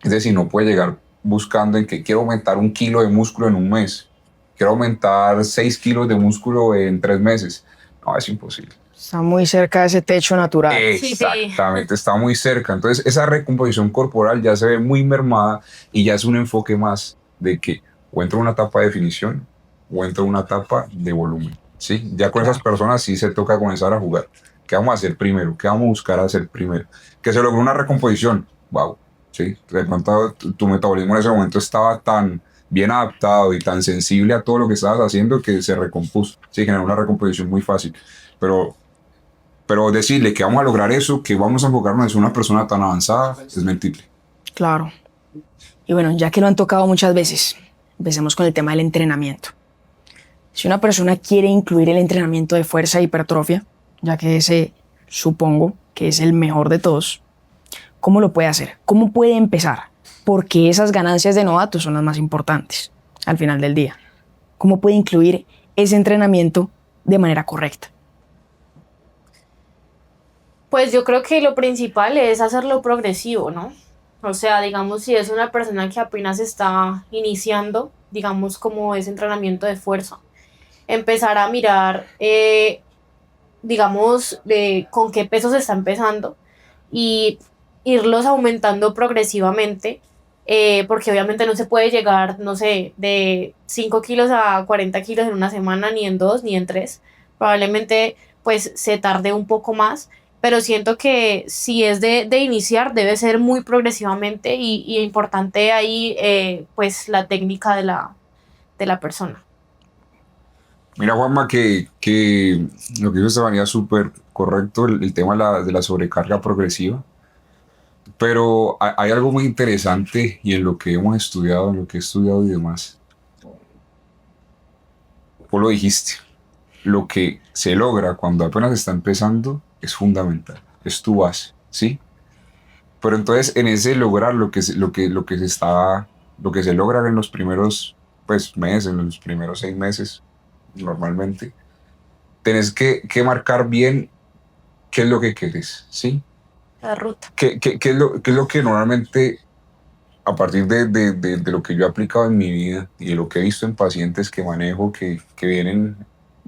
Speaker 2: es decir, no puede llegar buscando en que quiero aumentar 1 kilo de músculo en un mes, quiero aumentar 6 kilos de músculo en 3 meses. No, es imposible.
Speaker 1: Está muy cerca de ese techo natural.
Speaker 3: Sí, sí.
Speaker 2: Exactamente, está muy cerca. Entonces, esa recomposición corporal ya se ve muy mermada y ya es un enfoque más de que o entra una etapa de definición o entra una etapa de volumen. ¿Sí? Ya con esas personas sí se toca comenzar a jugar. ¿Qué vamos a hacer primero? ¿Qué vamos a buscar hacer primero? Que se logró una recomposición. ¡Wow! ¿Sí? De pronto tu metabolismo en ese momento estaba tan bien adaptado y tan sensible a todo lo que estabas haciendo que se recompuso. Sí, generó una recomposición muy fácil. Pero decirle que vamos a lograr eso, que vamos a enfocarnos en una persona tan avanzada, es mentirle.
Speaker 1: Claro. Y bueno, ya que lo han tocado muchas veces, empecemos con el tema del entrenamiento. Si una persona quiere incluir el entrenamiento de fuerza e hipertrofia, ya que ese supongo que es el mejor de todos, ¿cómo lo puede hacer? ¿Cómo puede empezar? Porque esas ganancias de novato son las más importantes al final del día. ¿Cómo puede incluir ese entrenamiento de manera correcta?
Speaker 3: Pues yo creo que lo principal es hacerlo progresivo, ¿no? O sea, digamos, si es una persona que apenas está iniciando, digamos, como ese entrenamiento de fuerza, empezar a mirar, digamos, de con qué pesos está empezando y irlos aumentando progresivamente, porque obviamente no se puede llegar, no sé, de 5 kilos a 40 kilos en una semana, ni en dos, ni en tres. Probablemente pues se tarde un poco más, pero siento que si es de iniciar debe ser muy progresivamente y importante ahí pues la técnica de la persona.
Speaker 2: Mira, Juanma, que lo que dijo Estefanía es súper correcto, el tema de la sobrecarga progresiva. Pero hay algo muy interesante y en lo que hemos estudiado, en lo que he estudiado y demás. Vos lo dijiste, lo que se logra cuando apenas está empezando es fundamental, es tu base, ¿sí? Pero entonces en ese lograr lo que se logra en los primeros pues, mes, en los primeros 6 meses, normalmente, tenés que marcar bien qué es lo que querés, ¿sí?
Speaker 3: La ruta.
Speaker 2: ¿Qué es lo que normalmente, a partir de lo que yo he aplicado en mi vida y de lo que he visto en pacientes que manejo, que vienen,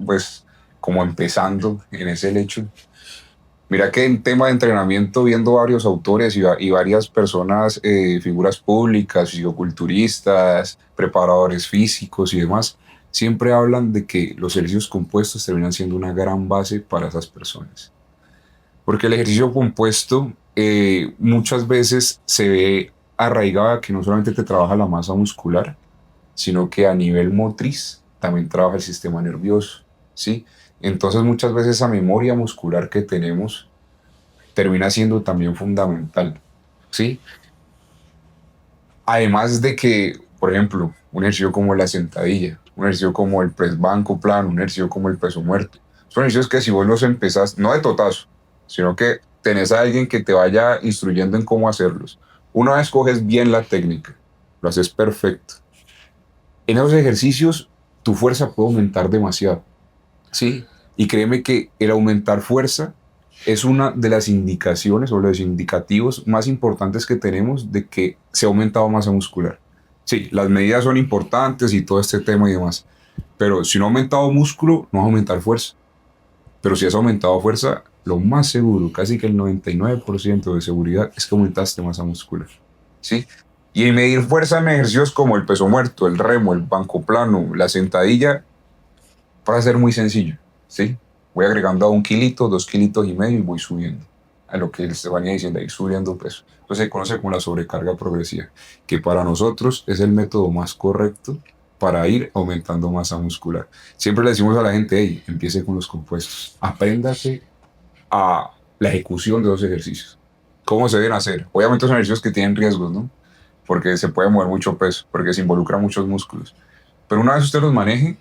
Speaker 2: pues, como empezando en ese lecho? Mira que en tema de entrenamiento, viendo varios autores y varias personas, figuras públicas, fisicoculturistas, preparadores físicos y demás, siempre hablan de que los ejercicios compuestos terminan siendo una gran base para esas personas. Porque el ejercicio compuesto muchas veces se ve arraigado a que no solamente te trabaja la masa muscular, sino que a nivel motriz también trabaja el sistema nervioso, ¿sí? Entonces muchas veces esa memoria muscular que tenemos termina siendo también fundamental, ¿sí? Además de que, por ejemplo, un ejercicio como la sentadilla, un ejercicio como el press banco plano, un ejercicio como el peso muerto, son ejercicios que si vos los empezás, no de totazo, sino que tenés a alguien que te vaya instruyendo en cómo hacerlos. Una vez coges bien la técnica, lo haces perfecto. En esos ejercicios, tu fuerza puede aumentar demasiado, ¿sí? Y créeme que el aumentar fuerza es una de las indicaciones o los indicativos más importantes que tenemos de que se ha aumentado masa muscular. Sí, las medidas son importantes y todo este tema y demás, pero si no ha aumentado músculo, no va a aumentar fuerza. Pero si has aumentado fuerza, lo más seguro, casi que el 99% de seguridad, es que aumentaste masa muscular, ¿sí? Y en medir fuerza en ejercicios como el peso muerto, el remo, el banco plano, la sentadilla, para ser muy sencillo, ¿sí? Voy agregando a 1 kilito, 2,5 kilos y voy subiendo. A lo que les venía diciendo, ir subiendo peso. Entonces se conoce como la sobrecarga progresiva, que para nosotros es el método más correcto para ir aumentando masa muscular. Siempre le decimos a la gente, hey, empiece con los compuestos. Apréndase a la ejecución de los ejercicios. ¿Cómo se deben hacer? Obviamente son ejercicios que tienen riesgos, ¿no? Porque se puede mover mucho peso, porque se involucran muchos músculos. Pero una vez usted los maneje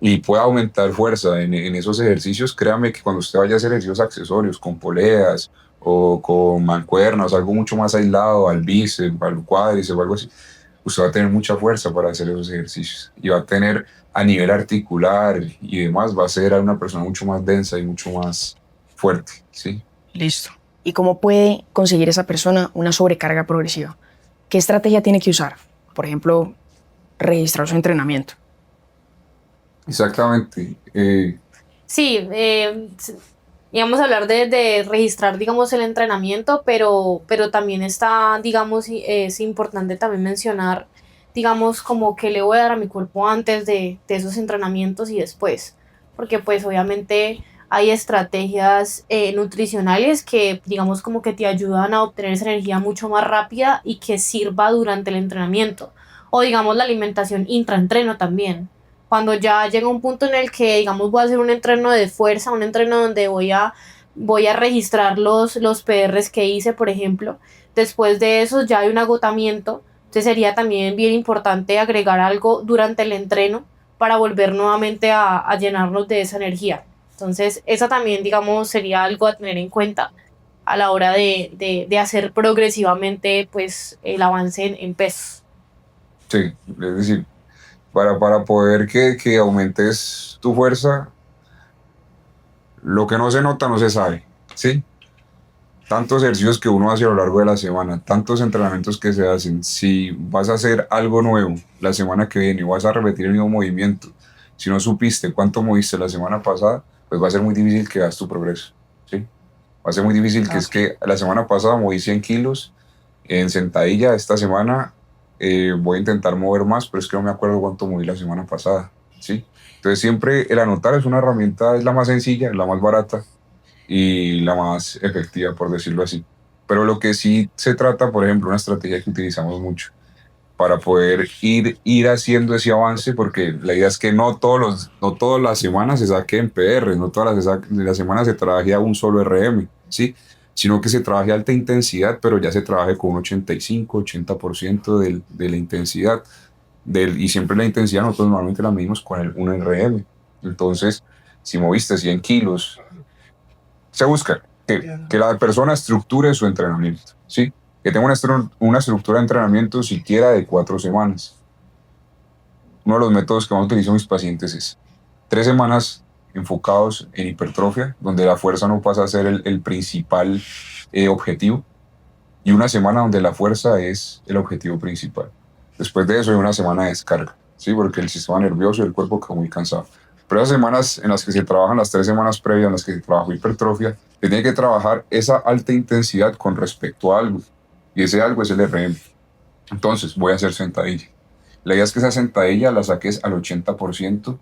Speaker 2: y pueda aumentar fuerza en esos ejercicios, créame que cuando usted vaya a hacer ejercicios accesorios, con poleas o con mancuernas, algo mucho más aislado, al bíceps, al cuádriceps o algo así, usted va a tener mucha fuerza para hacer esos ejercicios y va a tener a nivel articular y demás, va a ser una persona mucho más densa y mucho más fuerte, ¿sí?
Speaker 1: Listo. ¿Y cómo puede conseguir esa persona una sobrecarga progresiva? ¿Qué estrategia tiene que usar? Por ejemplo, registrar su entrenamiento.
Speaker 2: Exactamente.
Speaker 3: Sí, íbamos a hablar de registrar, digamos, el entrenamiento, pero también está, digamos, es importante también mencionar, digamos, como que le voy a dar a mi cuerpo antes de esos entrenamientos y después, porque pues obviamente hay estrategias nutricionales que, digamos, como que te ayudan a obtener esa energía mucho más rápida y que sirva durante el entrenamiento, o digamos la alimentación intraentreno también cuando ya llega un punto en el que, digamos, voy a hacer un entreno de fuerza, un entreno donde voy a registrar los PRs que hice, por ejemplo. Después de eso ya hay un agotamiento. Entonces sería también bien importante agregar algo durante el entreno para volver nuevamente a llenarnos de esa energía. Entonces esa también, digamos, sería algo a tener en cuenta a la hora de hacer progresivamente pues, el avance en pesos.
Speaker 2: Sí, es decir, para poder que aumentes tu fuerza, lo que no se nota no se sabe, ¿sí? Tantos ejercicios que uno hace a lo largo de la semana, tantos entrenamientos que se hacen, si vas a hacer algo nuevo la semana que viene y vas a repetir el mismo movimiento, si no supiste cuánto moviste la semana pasada, pues va a ser muy difícil que hagas tu progreso, ¿sí? Va a ser muy difícil que es que la semana pasada moví 100 kilos en sentadilla, esta semana voy a intentar mover más, pero es que no me acuerdo cuánto moví la semana pasada, ¿sí? Entonces siempre el anotar es una herramienta, es la más sencilla, la más barata y la más efectiva, por decirlo así. Pero lo que sí se trata, por ejemplo, una estrategia que utilizamos mucho para poder ir haciendo ese avance, porque la idea es que no todas las semanas se saque en PR, no todas las semanas se trabaje a un solo RM, ¿sí? Sino que se trabaje a alta intensidad, pero ya se trabaje con un 85-80% de la intensidad. Y siempre la intensidad nosotros normalmente la medimos con el 1 RM. Entonces, si moviste 100 kilos, se busca que la persona estructure su entrenamiento, ¿sí? Que tenga una estructura de entrenamiento siquiera de 4 semanas. uno de los métodos que más utilizo en mis pacientes es 3 semanas enfocados en hipertrofia, donde la fuerza no pasa a ser el principal objetivo, y 1 semana donde la fuerza es el objetivo principal. Después de eso hay 1 semana de descarga, ¿sí? Porque el sistema nervioso y el cuerpo quedó muy cansado. Pero esas semanas en las que se trabajan, las 3 semanas previas en las que se trabajó hipertrofia, se tiene que trabajar esa alta intensidad con respecto a algo, y ese algo es el RM. Entonces voy a hacer sentadilla. La idea es que esa sentadilla la saques al 80%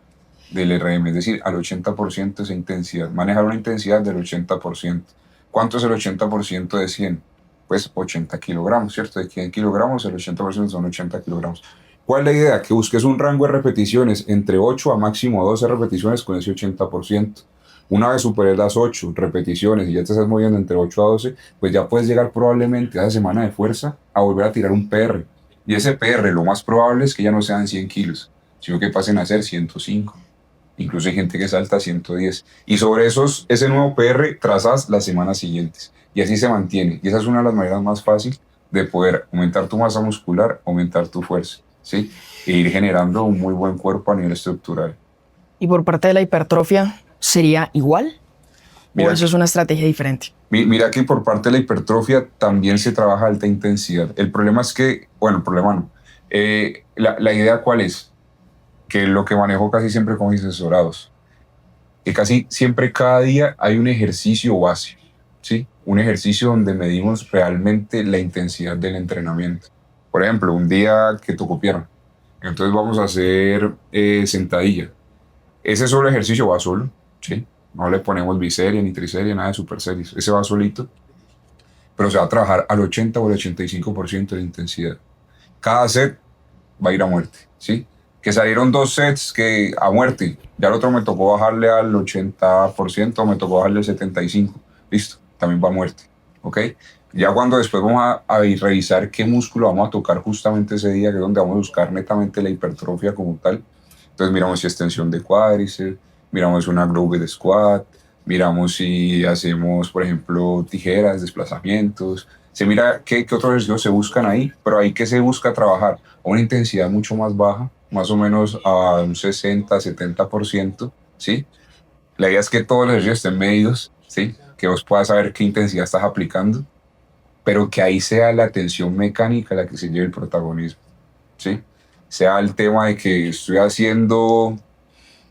Speaker 2: del RM, es decir, al 80% de esa intensidad. Manejar una intensidad del 80%. ¿Cuánto es el 80% de 100? Pues 80 kilogramos, ¿cierto? De 100 kilogramos, el 80% son 80 kilogramos. ¿Cuál es la idea? Que busques un rango de repeticiones entre 8 a máximo 12 repeticiones con ese 80%. Una vez superes las 8 repeticiones y ya te estás moviendo entre 8 a 12, pues ya puedes llegar probablemente a esa semana de fuerza a volver a tirar un PR. Y ese PR lo más probable es que ya no sean 100 kilos, sino que pasen a ser 105. Incluso hay gente que salta a 110. Y sobre ese nuevo PR trazas las semanas siguientes. Y así se mantiene. Y esa es una de las maneras más fáciles de poder aumentar tu masa muscular, aumentar tu fuerza, ¿sí? E ir generando un muy buen cuerpo a nivel estructural.
Speaker 1: Y por parte de la hipertrofia, ¿sería igual? ¿O eso es una estrategia diferente?
Speaker 2: Mira que por parte de la hipertrofia también se trabaja alta intensidad. El problema es que, bueno, el problema no. La idea ¿cuál es? Que lo que manejo casi siempre con mis asesorados, que casi siempre cada día hay un ejercicio base, ¿sí? Un ejercicio donde medimos realmente la intensidad del entrenamiento. Por ejemplo, un día que tocó pierna, entonces vamos a hacer sentadilla. Ese solo ejercicio va solo, ¿sí? No le ponemos biseria ni triseria, nada de superseries. Ese va solito, pero se va a trabajar al 80 o al 85% de intensidad. Cada set va a ir a muerte, ¿sí? Que salieron 2 sets que a muerte, ya el otro me tocó bajarle al 80%, me tocó bajarle al 75%, listo, también va a muerte, ¿ok? Ya cuando después vamos a revisar qué músculo vamos a tocar justamente ese día, que es donde vamos a buscar netamente la hipertrofia como tal. Entonces miramos si extensión de cuádriceps, miramos una global squat, miramos si hacemos, por ejemplo, tijeras, desplazamientos. Se mira qué otros ejercicios se buscan ahí, pero ahí que se busca trabajar a una intensidad mucho más baja, más o menos a un 60-70%, ¿sí? La idea es que todos los ejercicios estén medidos, ¿sí? Que vos puedas saber qué intensidad estás aplicando, pero que ahí sea la tensión mecánica la que se lleve el protagonismo, ¿sí? Sea el tema de que estoy haciendo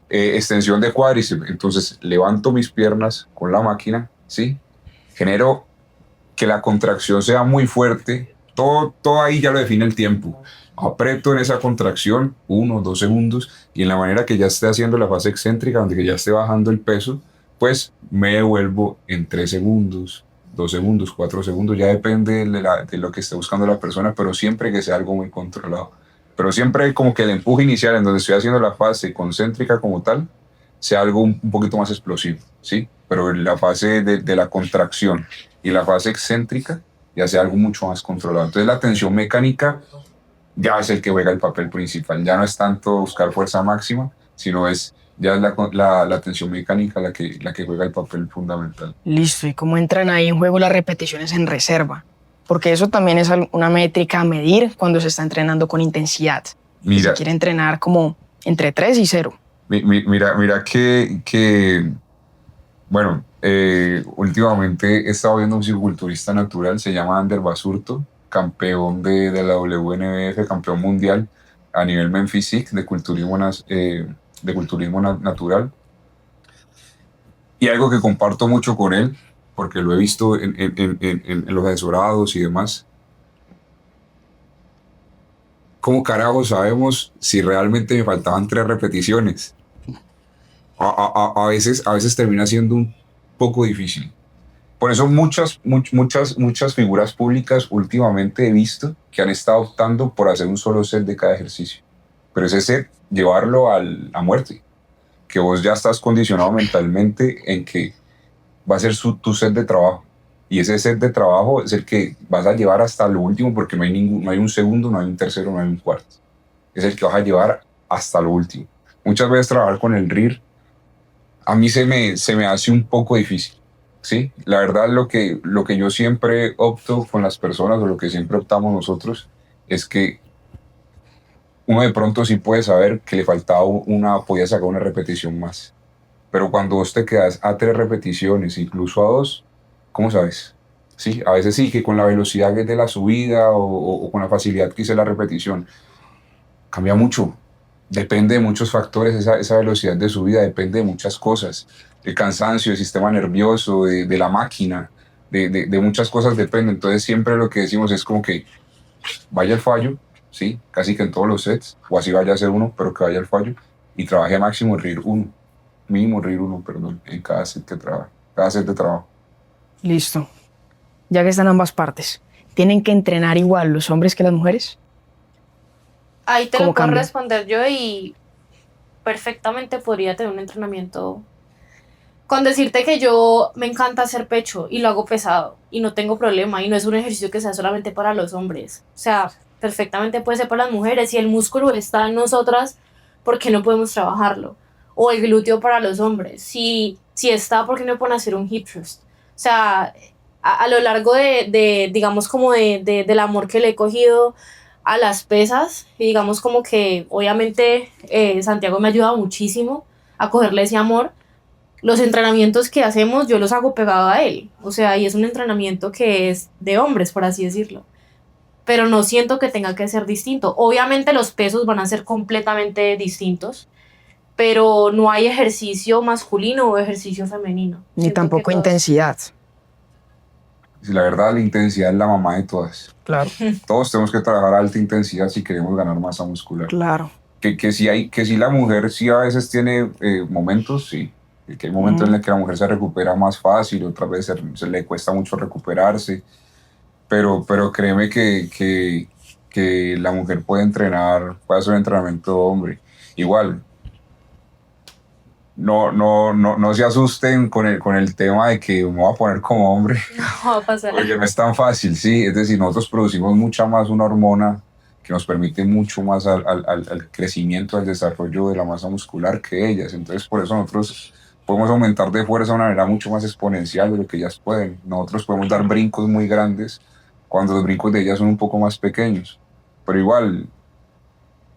Speaker 2: extensión de cuádriceps, entonces levanto mis piernas con la máquina, ¿sí? Genero que la contracción sea muy fuerte, todo ahí ya lo define el tiempo. Aprieto en esa contracción 1 o 2 segundos y en la manera que ya esté haciendo la fase excéntrica, donde que ya esté bajando el peso, pues me devuelvo en 3 segundos, 2 segundos, 4 segundos, ya depende de lo que esté buscando la persona, pero siempre que sea algo muy controlado. Pero siempre como que el empuje inicial en donde estoy haciendo la fase concéntrica como tal, sea algo un poquito más explosivo, ¿sí? Pero en la fase de la contracción y la fase excéntrica ya sea algo mucho más controlado. Entonces la tensión mecánica ya es el que juega el papel principal. Ya no es tanto buscar fuerza máxima, sino ya es la tensión mecánica la que juega el papel fundamental.
Speaker 1: Listo, ¿y cómo entran ahí en juego las repeticiones en reserva? Porque eso también es una métrica a medir cuando se está entrenando con intensidad.
Speaker 2: Mira,
Speaker 1: se quiere entrenar como entre 3 y 0.
Speaker 2: Mira que bueno, últimamente he estado viendo un fisiculturista natural, se llama Ander Basurto, campeón de la WNBF, campeón mundial a nivel Men Physique de culturismo natural. Y algo que comparto mucho con él, porque lo he visto en los asesorados y demás. ¿Cómo carajo sabemos si realmente me faltaban 3 repeticiones? A veces termina siendo un poco difícil. Por eso muchas figuras públicas últimamente he visto que han estado optando por hacer un solo set de cada ejercicio. Pero ese set, llevarlo a muerte. Que vos ya estás condicionado mentalmente en que va a ser tu set de trabajo. Y ese set de trabajo es el que vas a llevar hasta lo último, porque no hay un segundo, no hay un tercero, no hay un cuarto. Es el que vas a llevar hasta lo último. Muchas veces trabajar con el RIR a mí se me hace un poco difícil, ¿sí? La verdad, lo que yo siempre opto con las personas, o lo que siempre optamos nosotros, es que uno de pronto sí puede saber que le faltaba podía sacar una repetición más. Pero cuando vos te quedas a 3 repeticiones, incluso a 2, ¿cómo sabes? Sí, a veces sí, que con la velocidad de la subida o con la facilidad que hice la repetición, cambia mucho. Depende de muchos factores, esa velocidad de subida depende de muchas cosas. El cansancio, el sistema nervioso, de la máquina, de muchas cosas depende. Entonces siempre lo que decimos es como que vaya al fallo, ¿sí? Casi que en todos los sets, o así vaya a ser uno, pero que vaya al fallo y trabaje máximo RIR 1, mínimo RIR 1, perdón, en cada set que trabaja, cada set de trabajo.
Speaker 1: Listo. Ya que están ambas partes, ¿tienen que entrenar igual los hombres que las mujeres?
Speaker 3: Ahí te
Speaker 1: ¿Cómo
Speaker 3: lo puedo
Speaker 1: cambia?
Speaker 3: responder yo y perfectamente podría tener un entrenamiento. Con decirte que yo me encanta hacer pecho y lo hago pesado y no tengo problema y no es un ejercicio que sea solamente para los hombres. O sea, perfectamente puede ser para las mujeres. Si el músculo está en nosotras, ¿por qué no podemos trabajarlo? O el glúteo para los hombres. Si está, ¿por qué no pueden hacer un hip thrust? O sea, a lo largo digamos, como del amor que le he cogido a las pesas, y digamos como que obviamente Santiago me ha ayudado muchísimo a cogerle ese amor. Los entrenamientos que hacemos yo los hago pegado a él, o sea, y es un entrenamiento que es de hombres, por así decirlo, pero no siento que tenga que ser distinto. Obviamente los pesos van a ser completamente distintos, pero no hay ejercicio masculino o ejercicio femenino.
Speaker 1: Ni
Speaker 3: Siento
Speaker 1: tampoco
Speaker 3: que todas-
Speaker 1: intensidad.
Speaker 2: Si la verdad, la intensidad es la mamá de todas.
Speaker 1: Claro,
Speaker 2: Todos tenemos que trabajar a alta intensidad si queremos ganar masa muscular.
Speaker 1: claro.
Speaker 2: Que si la mujer sí a veces tiene momentos, sí. Que hay momentos en los que la mujer se recupera más fácil, otras veces se le cuesta mucho recuperarse. Pero créeme que la mujer puede entrenar, puede hacer un entrenamiento hombre. Igual, no se asusten con el tema de que me voy a poner como hombre,
Speaker 3: No va a pasar.
Speaker 2: porque no es tan fácil, sí. Es decir, nosotros producimos mucha más una hormona que nos permite mucho más al crecimiento, al desarrollo de la masa muscular que ellas. Entonces, por eso nosotros podemos aumentar de fuerza de una manera mucho más exponencial de lo que ellas pueden. Nosotros podemos dar brincos muy grandes cuando los brincos de ellas son un poco más pequeños. Pero igual,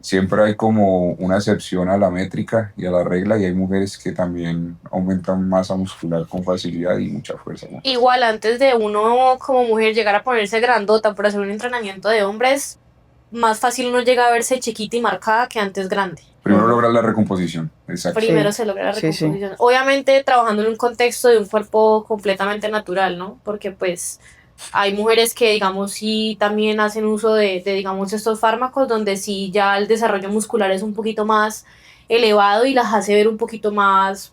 Speaker 2: siempre hay como una excepción a la métrica y a la regla, y hay mujeres que también aumentan masa muscular con facilidad y mucha fuerza, ¿no?
Speaker 3: Igual antes de uno como mujer llegar a ponerse grandota por hacer un entrenamiento de hombres, más fácil uno llega a verse chiquita y marcada que antes grande.
Speaker 2: Primero lograr la recomposición, exacto.
Speaker 3: Primero
Speaker 1: Sí,
Speaker 3: se logra la
Speaker 1: sí, sí.
Speaker 3: recomposición. Obviamente trabajando en un contexto de un cuerpo completamente natural, ¿no? Porque pues hay mujeres que, digamos, sí también hacen uso digamos, estos fármacos donde sí ya el desarrollo muscular es un poquito más elevado y las hace ver un poquito más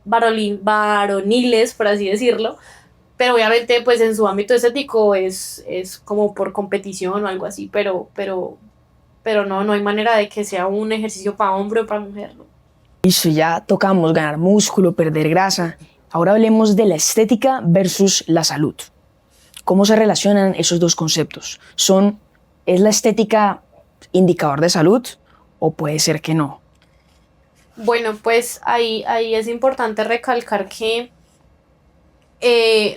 Speaker 3: varoniles, por así decirlo. Pero obviamente pues en su ámbito estético es como por competición o algo así, pero no hay manera de que sea un ejercicio para hombre o para mujer, ¿no?
Speaker 1: Listo, ya tocamos ganar músculo, perder grasa. Ahora hablemos de la estética versus la salud. ¿Cómo se relacionan esos dos conceptos? ¿Es la estética indicador de salud o puede ser que no?
Speaker 3: Bueno, pues ahí es importante recalcar que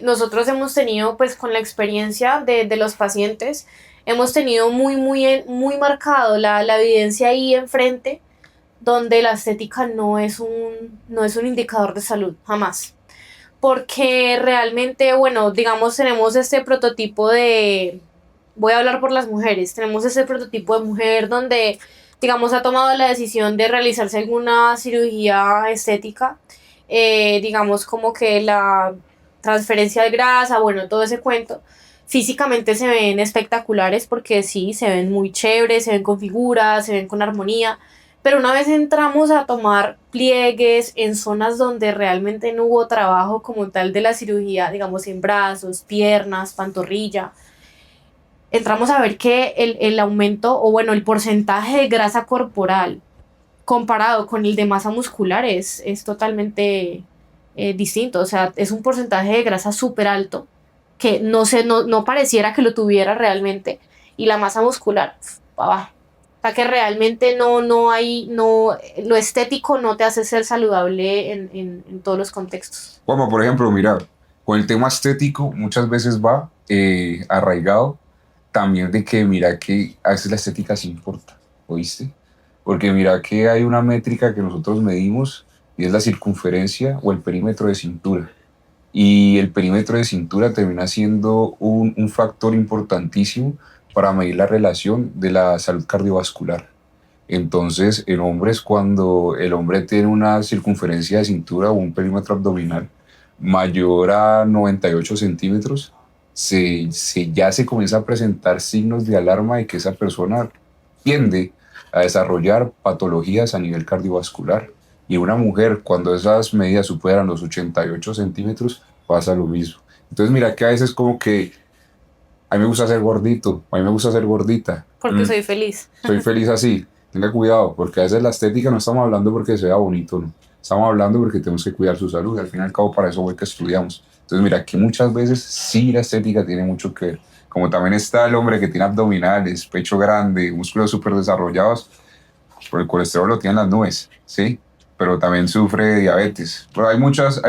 Speaker 3: nosotros hemos tenido, pues con la experiencia de los pacientes, hemos tenido muy marcado la evidencia ahí enfrente, donde la estética no es un indicador de salud, jamás. Porque realmente, bueno, digamos, tenemos este prototipo voy a hablar por las mujeres, tenemos ese prototipo de mujer donde, digamos, ha tomado la decisión de realizarse alguna cirugía estética, digamos, como que la transferencia de grasa, bueno, todo ese cuento. Físicamente se ven espectaculares porque sí, se ven muy chéveres, se ven con figuras, se ven con armonía, pero una vez entramos a tomar pliegues en zonas donde realmente no hubo trabajo como tal de la cirugía, digamos en brazos, piernas, pantorrilla, entramos a ver que el aumento o bueno, el porcentaje de grasa corporal comparado con el de masa muscular es totalmente distinto. O sea, es un porcentaje de grasa súper alto que no pareciera que lo tuviera realmente, y la masa muscular para abajo. O sea que realmente lo estético no te hace ser saludable en todos los contextos.
Speaker 2: Como por ejemplo, mira, con el tema estético muchas veces va arraigado también de que mira que a veces la estética sí importa. ¿oíste? Porque mira que hay una métrica que nosotros medimos y es la circunferencia o el perímetro de cintura. Y el perímetro de cintura termina siendo un factor importantísimo para medir la relación de la salud cardiovascular. Entonces, en hombres, cuando el hombre tiene una circunferencia de cintura o un perímetro abdominal mayor a 98 centímetros, ya se comienza a presentar signos de alarma de que esa persona tiende a desarrollar patologías a nivel cardiovascular. Y una mujer, cuando esas medidas superan los 88 centímetros, pasa lo mismo. Entonces, mira que a veces como que a mí me gusta ser gordito, a mí me gusta ser gordita.
Speaker 3: Porque soy feliz.
Speaker 2: Soy feliz así. Tenga cuidado, porque a veces la estética no estamos hablando porque se vea bonito, ¿no? Estamos hablando porque tenemos que cuidar su salud. Al fin y al cabo, para eso fue que estudiamos. Entonces, mira, que muchas veces sí la estética tiene mucho que ver. Como también está el hombre que tiene abdominales, pecho grande, músculos súper desarrollados, por el colesterol lo tienen las nubes, ¿sí? Pero también sufre de diabetes. Pero hay muchas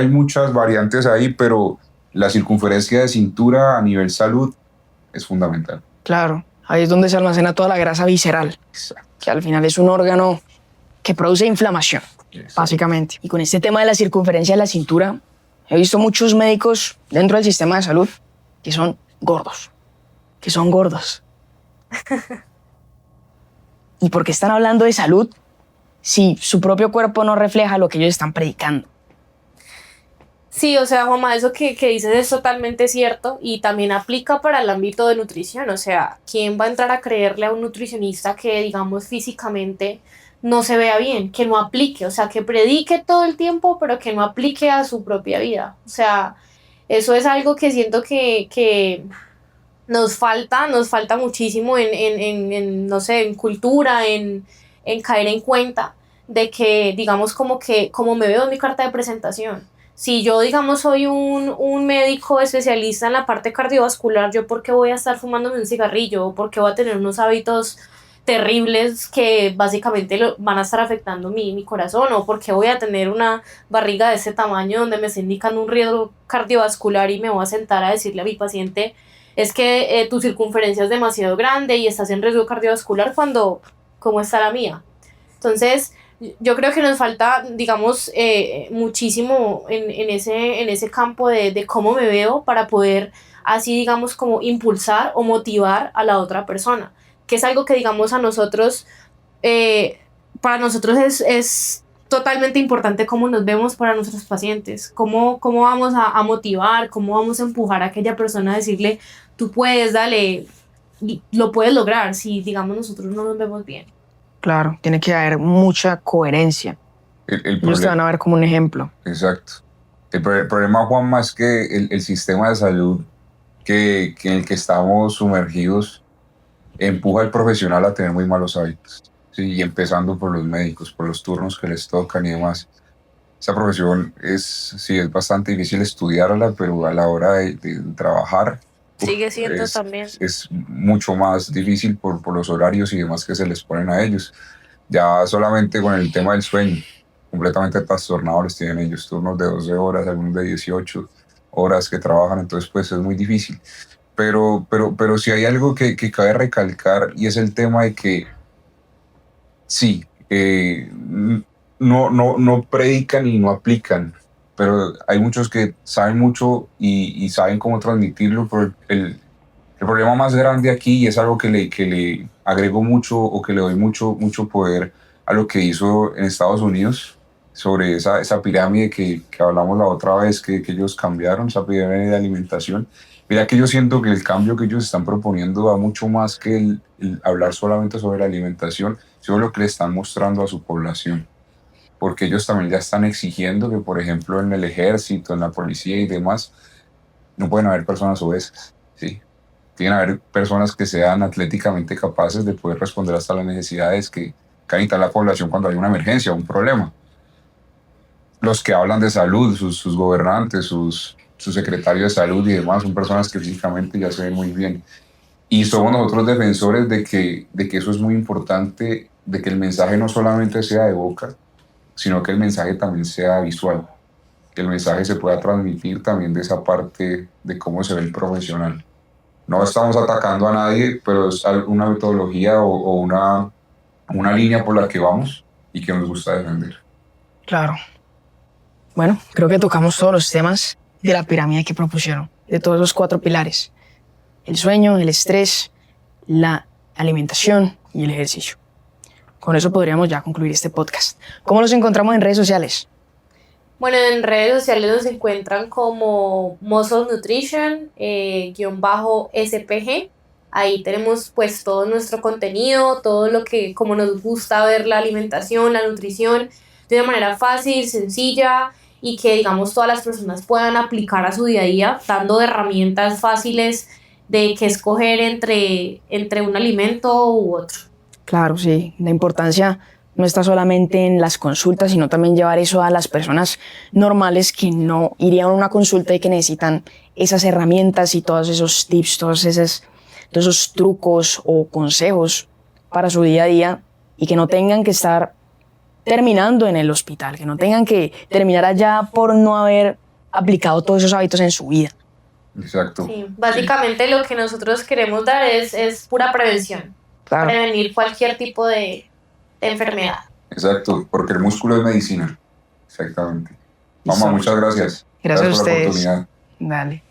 Speaker 2: variantes ahí, pero la circunferencia de cintura a nivel salud es fundamental.
Speaker 1: Claro, ahí es donde se almacena toda la grasa visceral,
Speaker 2: Exacto.
Speaker 1: que al final es un órgano que produce inflamación,
Speaker 2: Exacto.
Speaker 1: básicamente. Y con este tema de la circunferencia de la cintura, he visto muchos médicos dentro del sistema de salud que son gordos. ¿Y por qué están hablando de salud si su propio cuerpo no refleja lo que ellos están predicando?
Speaker 3: Sí, o sea, Juanma, eso que dices es totalmente cierto y también aplica para el ámbito de nutrición. O sea, ¿quién va a entrar a creerle a un nutricionista que, digamos, físicamente no se vea bien, que no aplique? O sea, que predique todo el tiempo, pero que no aplique a su propia vida. O sea, eso es algo que siento que nos falta muchísimo no sé, en cultura, en caer en cuenta de que, digamos, como me veo en mi carta de presentación. Si yo, digamos, soy un médico especialista en la parte cardiovascular, ¿yo por qué voy a estar fumándome un cigarrillo? ¿O por qué voy a tener unos hábitos terribles que básicamente van a estar afectando mi corazón? ¿O por qué voy a tener una barriga de ese tamaño donde me está indicando un riesgo cardiovascular y me voy a sentar a decirle a mi paciente es que tu circunferencia es demasiado grande y estás en riesgo cardiovascular cuando, ¿cómo está la mía? Entonces, yo creo que nos falta, digamos, muchísimo en ese campo de cómo me veo para poder así, digamos, como impulsar o motivar a la otra persona, que es algo que, digamos, para nosotros es totalmente importante cómo nos vemos para nuestros pacientes, cómo vamos a motivar, cómo vamos a empujar a aquella persona a decirle, tú puedes, dale, lo puedes lograr si, digamos, nosotros no nos vemos bien.
Speaker 1: Claro, tiene que haber mucha coherencia. Ellos te van a ver como un ejemplo.
Speaker 2: Exacto. El problema, Juanma, es que el sistema de salud en el que estamos sumergidos empuja al profesional a tener muy malos hábitos. Sí, y empezando por los médicos, por los turnos que les tocan y demás. Esa profesión es bastante difícil estudiarla, pero a la hora de trabajar
Speaker 3: sigue siendo también.
Speaker 2: Es mucho más difícil por los horarios y demás que se les ponen a ellos. Ya solamente con el tema del sueño, completamente trastornadores tienen ellos, turnos de 12 horas, algunos de 18 horas que trabajan, entonces pues es muy difícil. Pero sí hay algo que cabe recalcar y es el tema de que sí, no predican y no aplican, pero hay muchos que saben mucho y saben cómo transmitirlo, pero el problema más grande aquí, y es algo que le agrego mucho o que le doy mucho poder a lo que hizo en Estados Unidos sobre esa pirámide que hablamos la otra vez, que ellos cambiaron, esa pirámide de alimentación. Mira que yo siento que el cambio que ellos están proponiendo va mucho más que el hablar solamente sobre la alimentación, sino lo que le están mostrando a su población. Porque ellos también ya están exigiendo que, por ejemplo, en el ejército, en la policía y demás, no pueden haber personas obesas, ¿sí? Tienen que haber personas que sean atléticamente capaces de poder responder hasta las necesidades que necesita la población cuando hay una emergencia o un problema. Los que hablan de salud, sus gobernantes, sus secretarios de salud y demás, son personas que físicamente ya se ven muy bien. Y somos nosotros defensores de que eso es muy importante, de que el mensaje no solamente sea de boca, sino que el mensaje también sea visual, que el mensaje se pueda transmitir también de esa parte de cómo se ve el profesional. No estamos atacando a nadie, pero es una metodología o una línea por la que vamos y que nos gusta defender.
Speaker 1: Claro. Bueno, creo que tocamos todos los temas de la pirámide que propusieron, de todos los 4 pilares. El sueño, el estrés, la alimentación y el ejercicio. Con eso podríamos ya concluir este podcast. ¿Cómo los encontramos en redes sociales?
Speaker 3: Bueno, en redes sociales nos encuentran como Muscle Nutrition, _SPG. Ahí tenemos pues todo nuestro contenido, todo lo que, como nos gusta ver la alimentación, la nutrición, de una manera fácil, sencilla y que digamos todas las personas puedan aplicar a su día a día, dando herramientas fáciles de qué escoger entre un alimento u otro.
Speaker 1: Claro, sí. La importancia no está solamente en las consultas, sino también llevar eso a las personas normales que no irían a una consulta y que necesitan esas herramientas y todos esos tips, todos esos trucos o consejos para su día a día y que no tengan que estar terminando en el hospital, que no tengan que terminar allá por no haber aplicado todos esos hábitos en su vida.
Speaker 2: Exacto.
Speaker 3: Sí, básicamente lo que nosotros queremos dar es pura prevención.
Speaker 1: Claro.
Speaker 3: Prevenir cualquier tipo de enfermedad.
Speaker 2: Exacto, porque el músculo es medicina. Exactamente. Mamá, muchas gracias.
Speaker 1: Gracias a
Speaker 2: por la
Speaker 1: ustedes.
Speaker 2: oportunidad.
Speaker 1: Dale.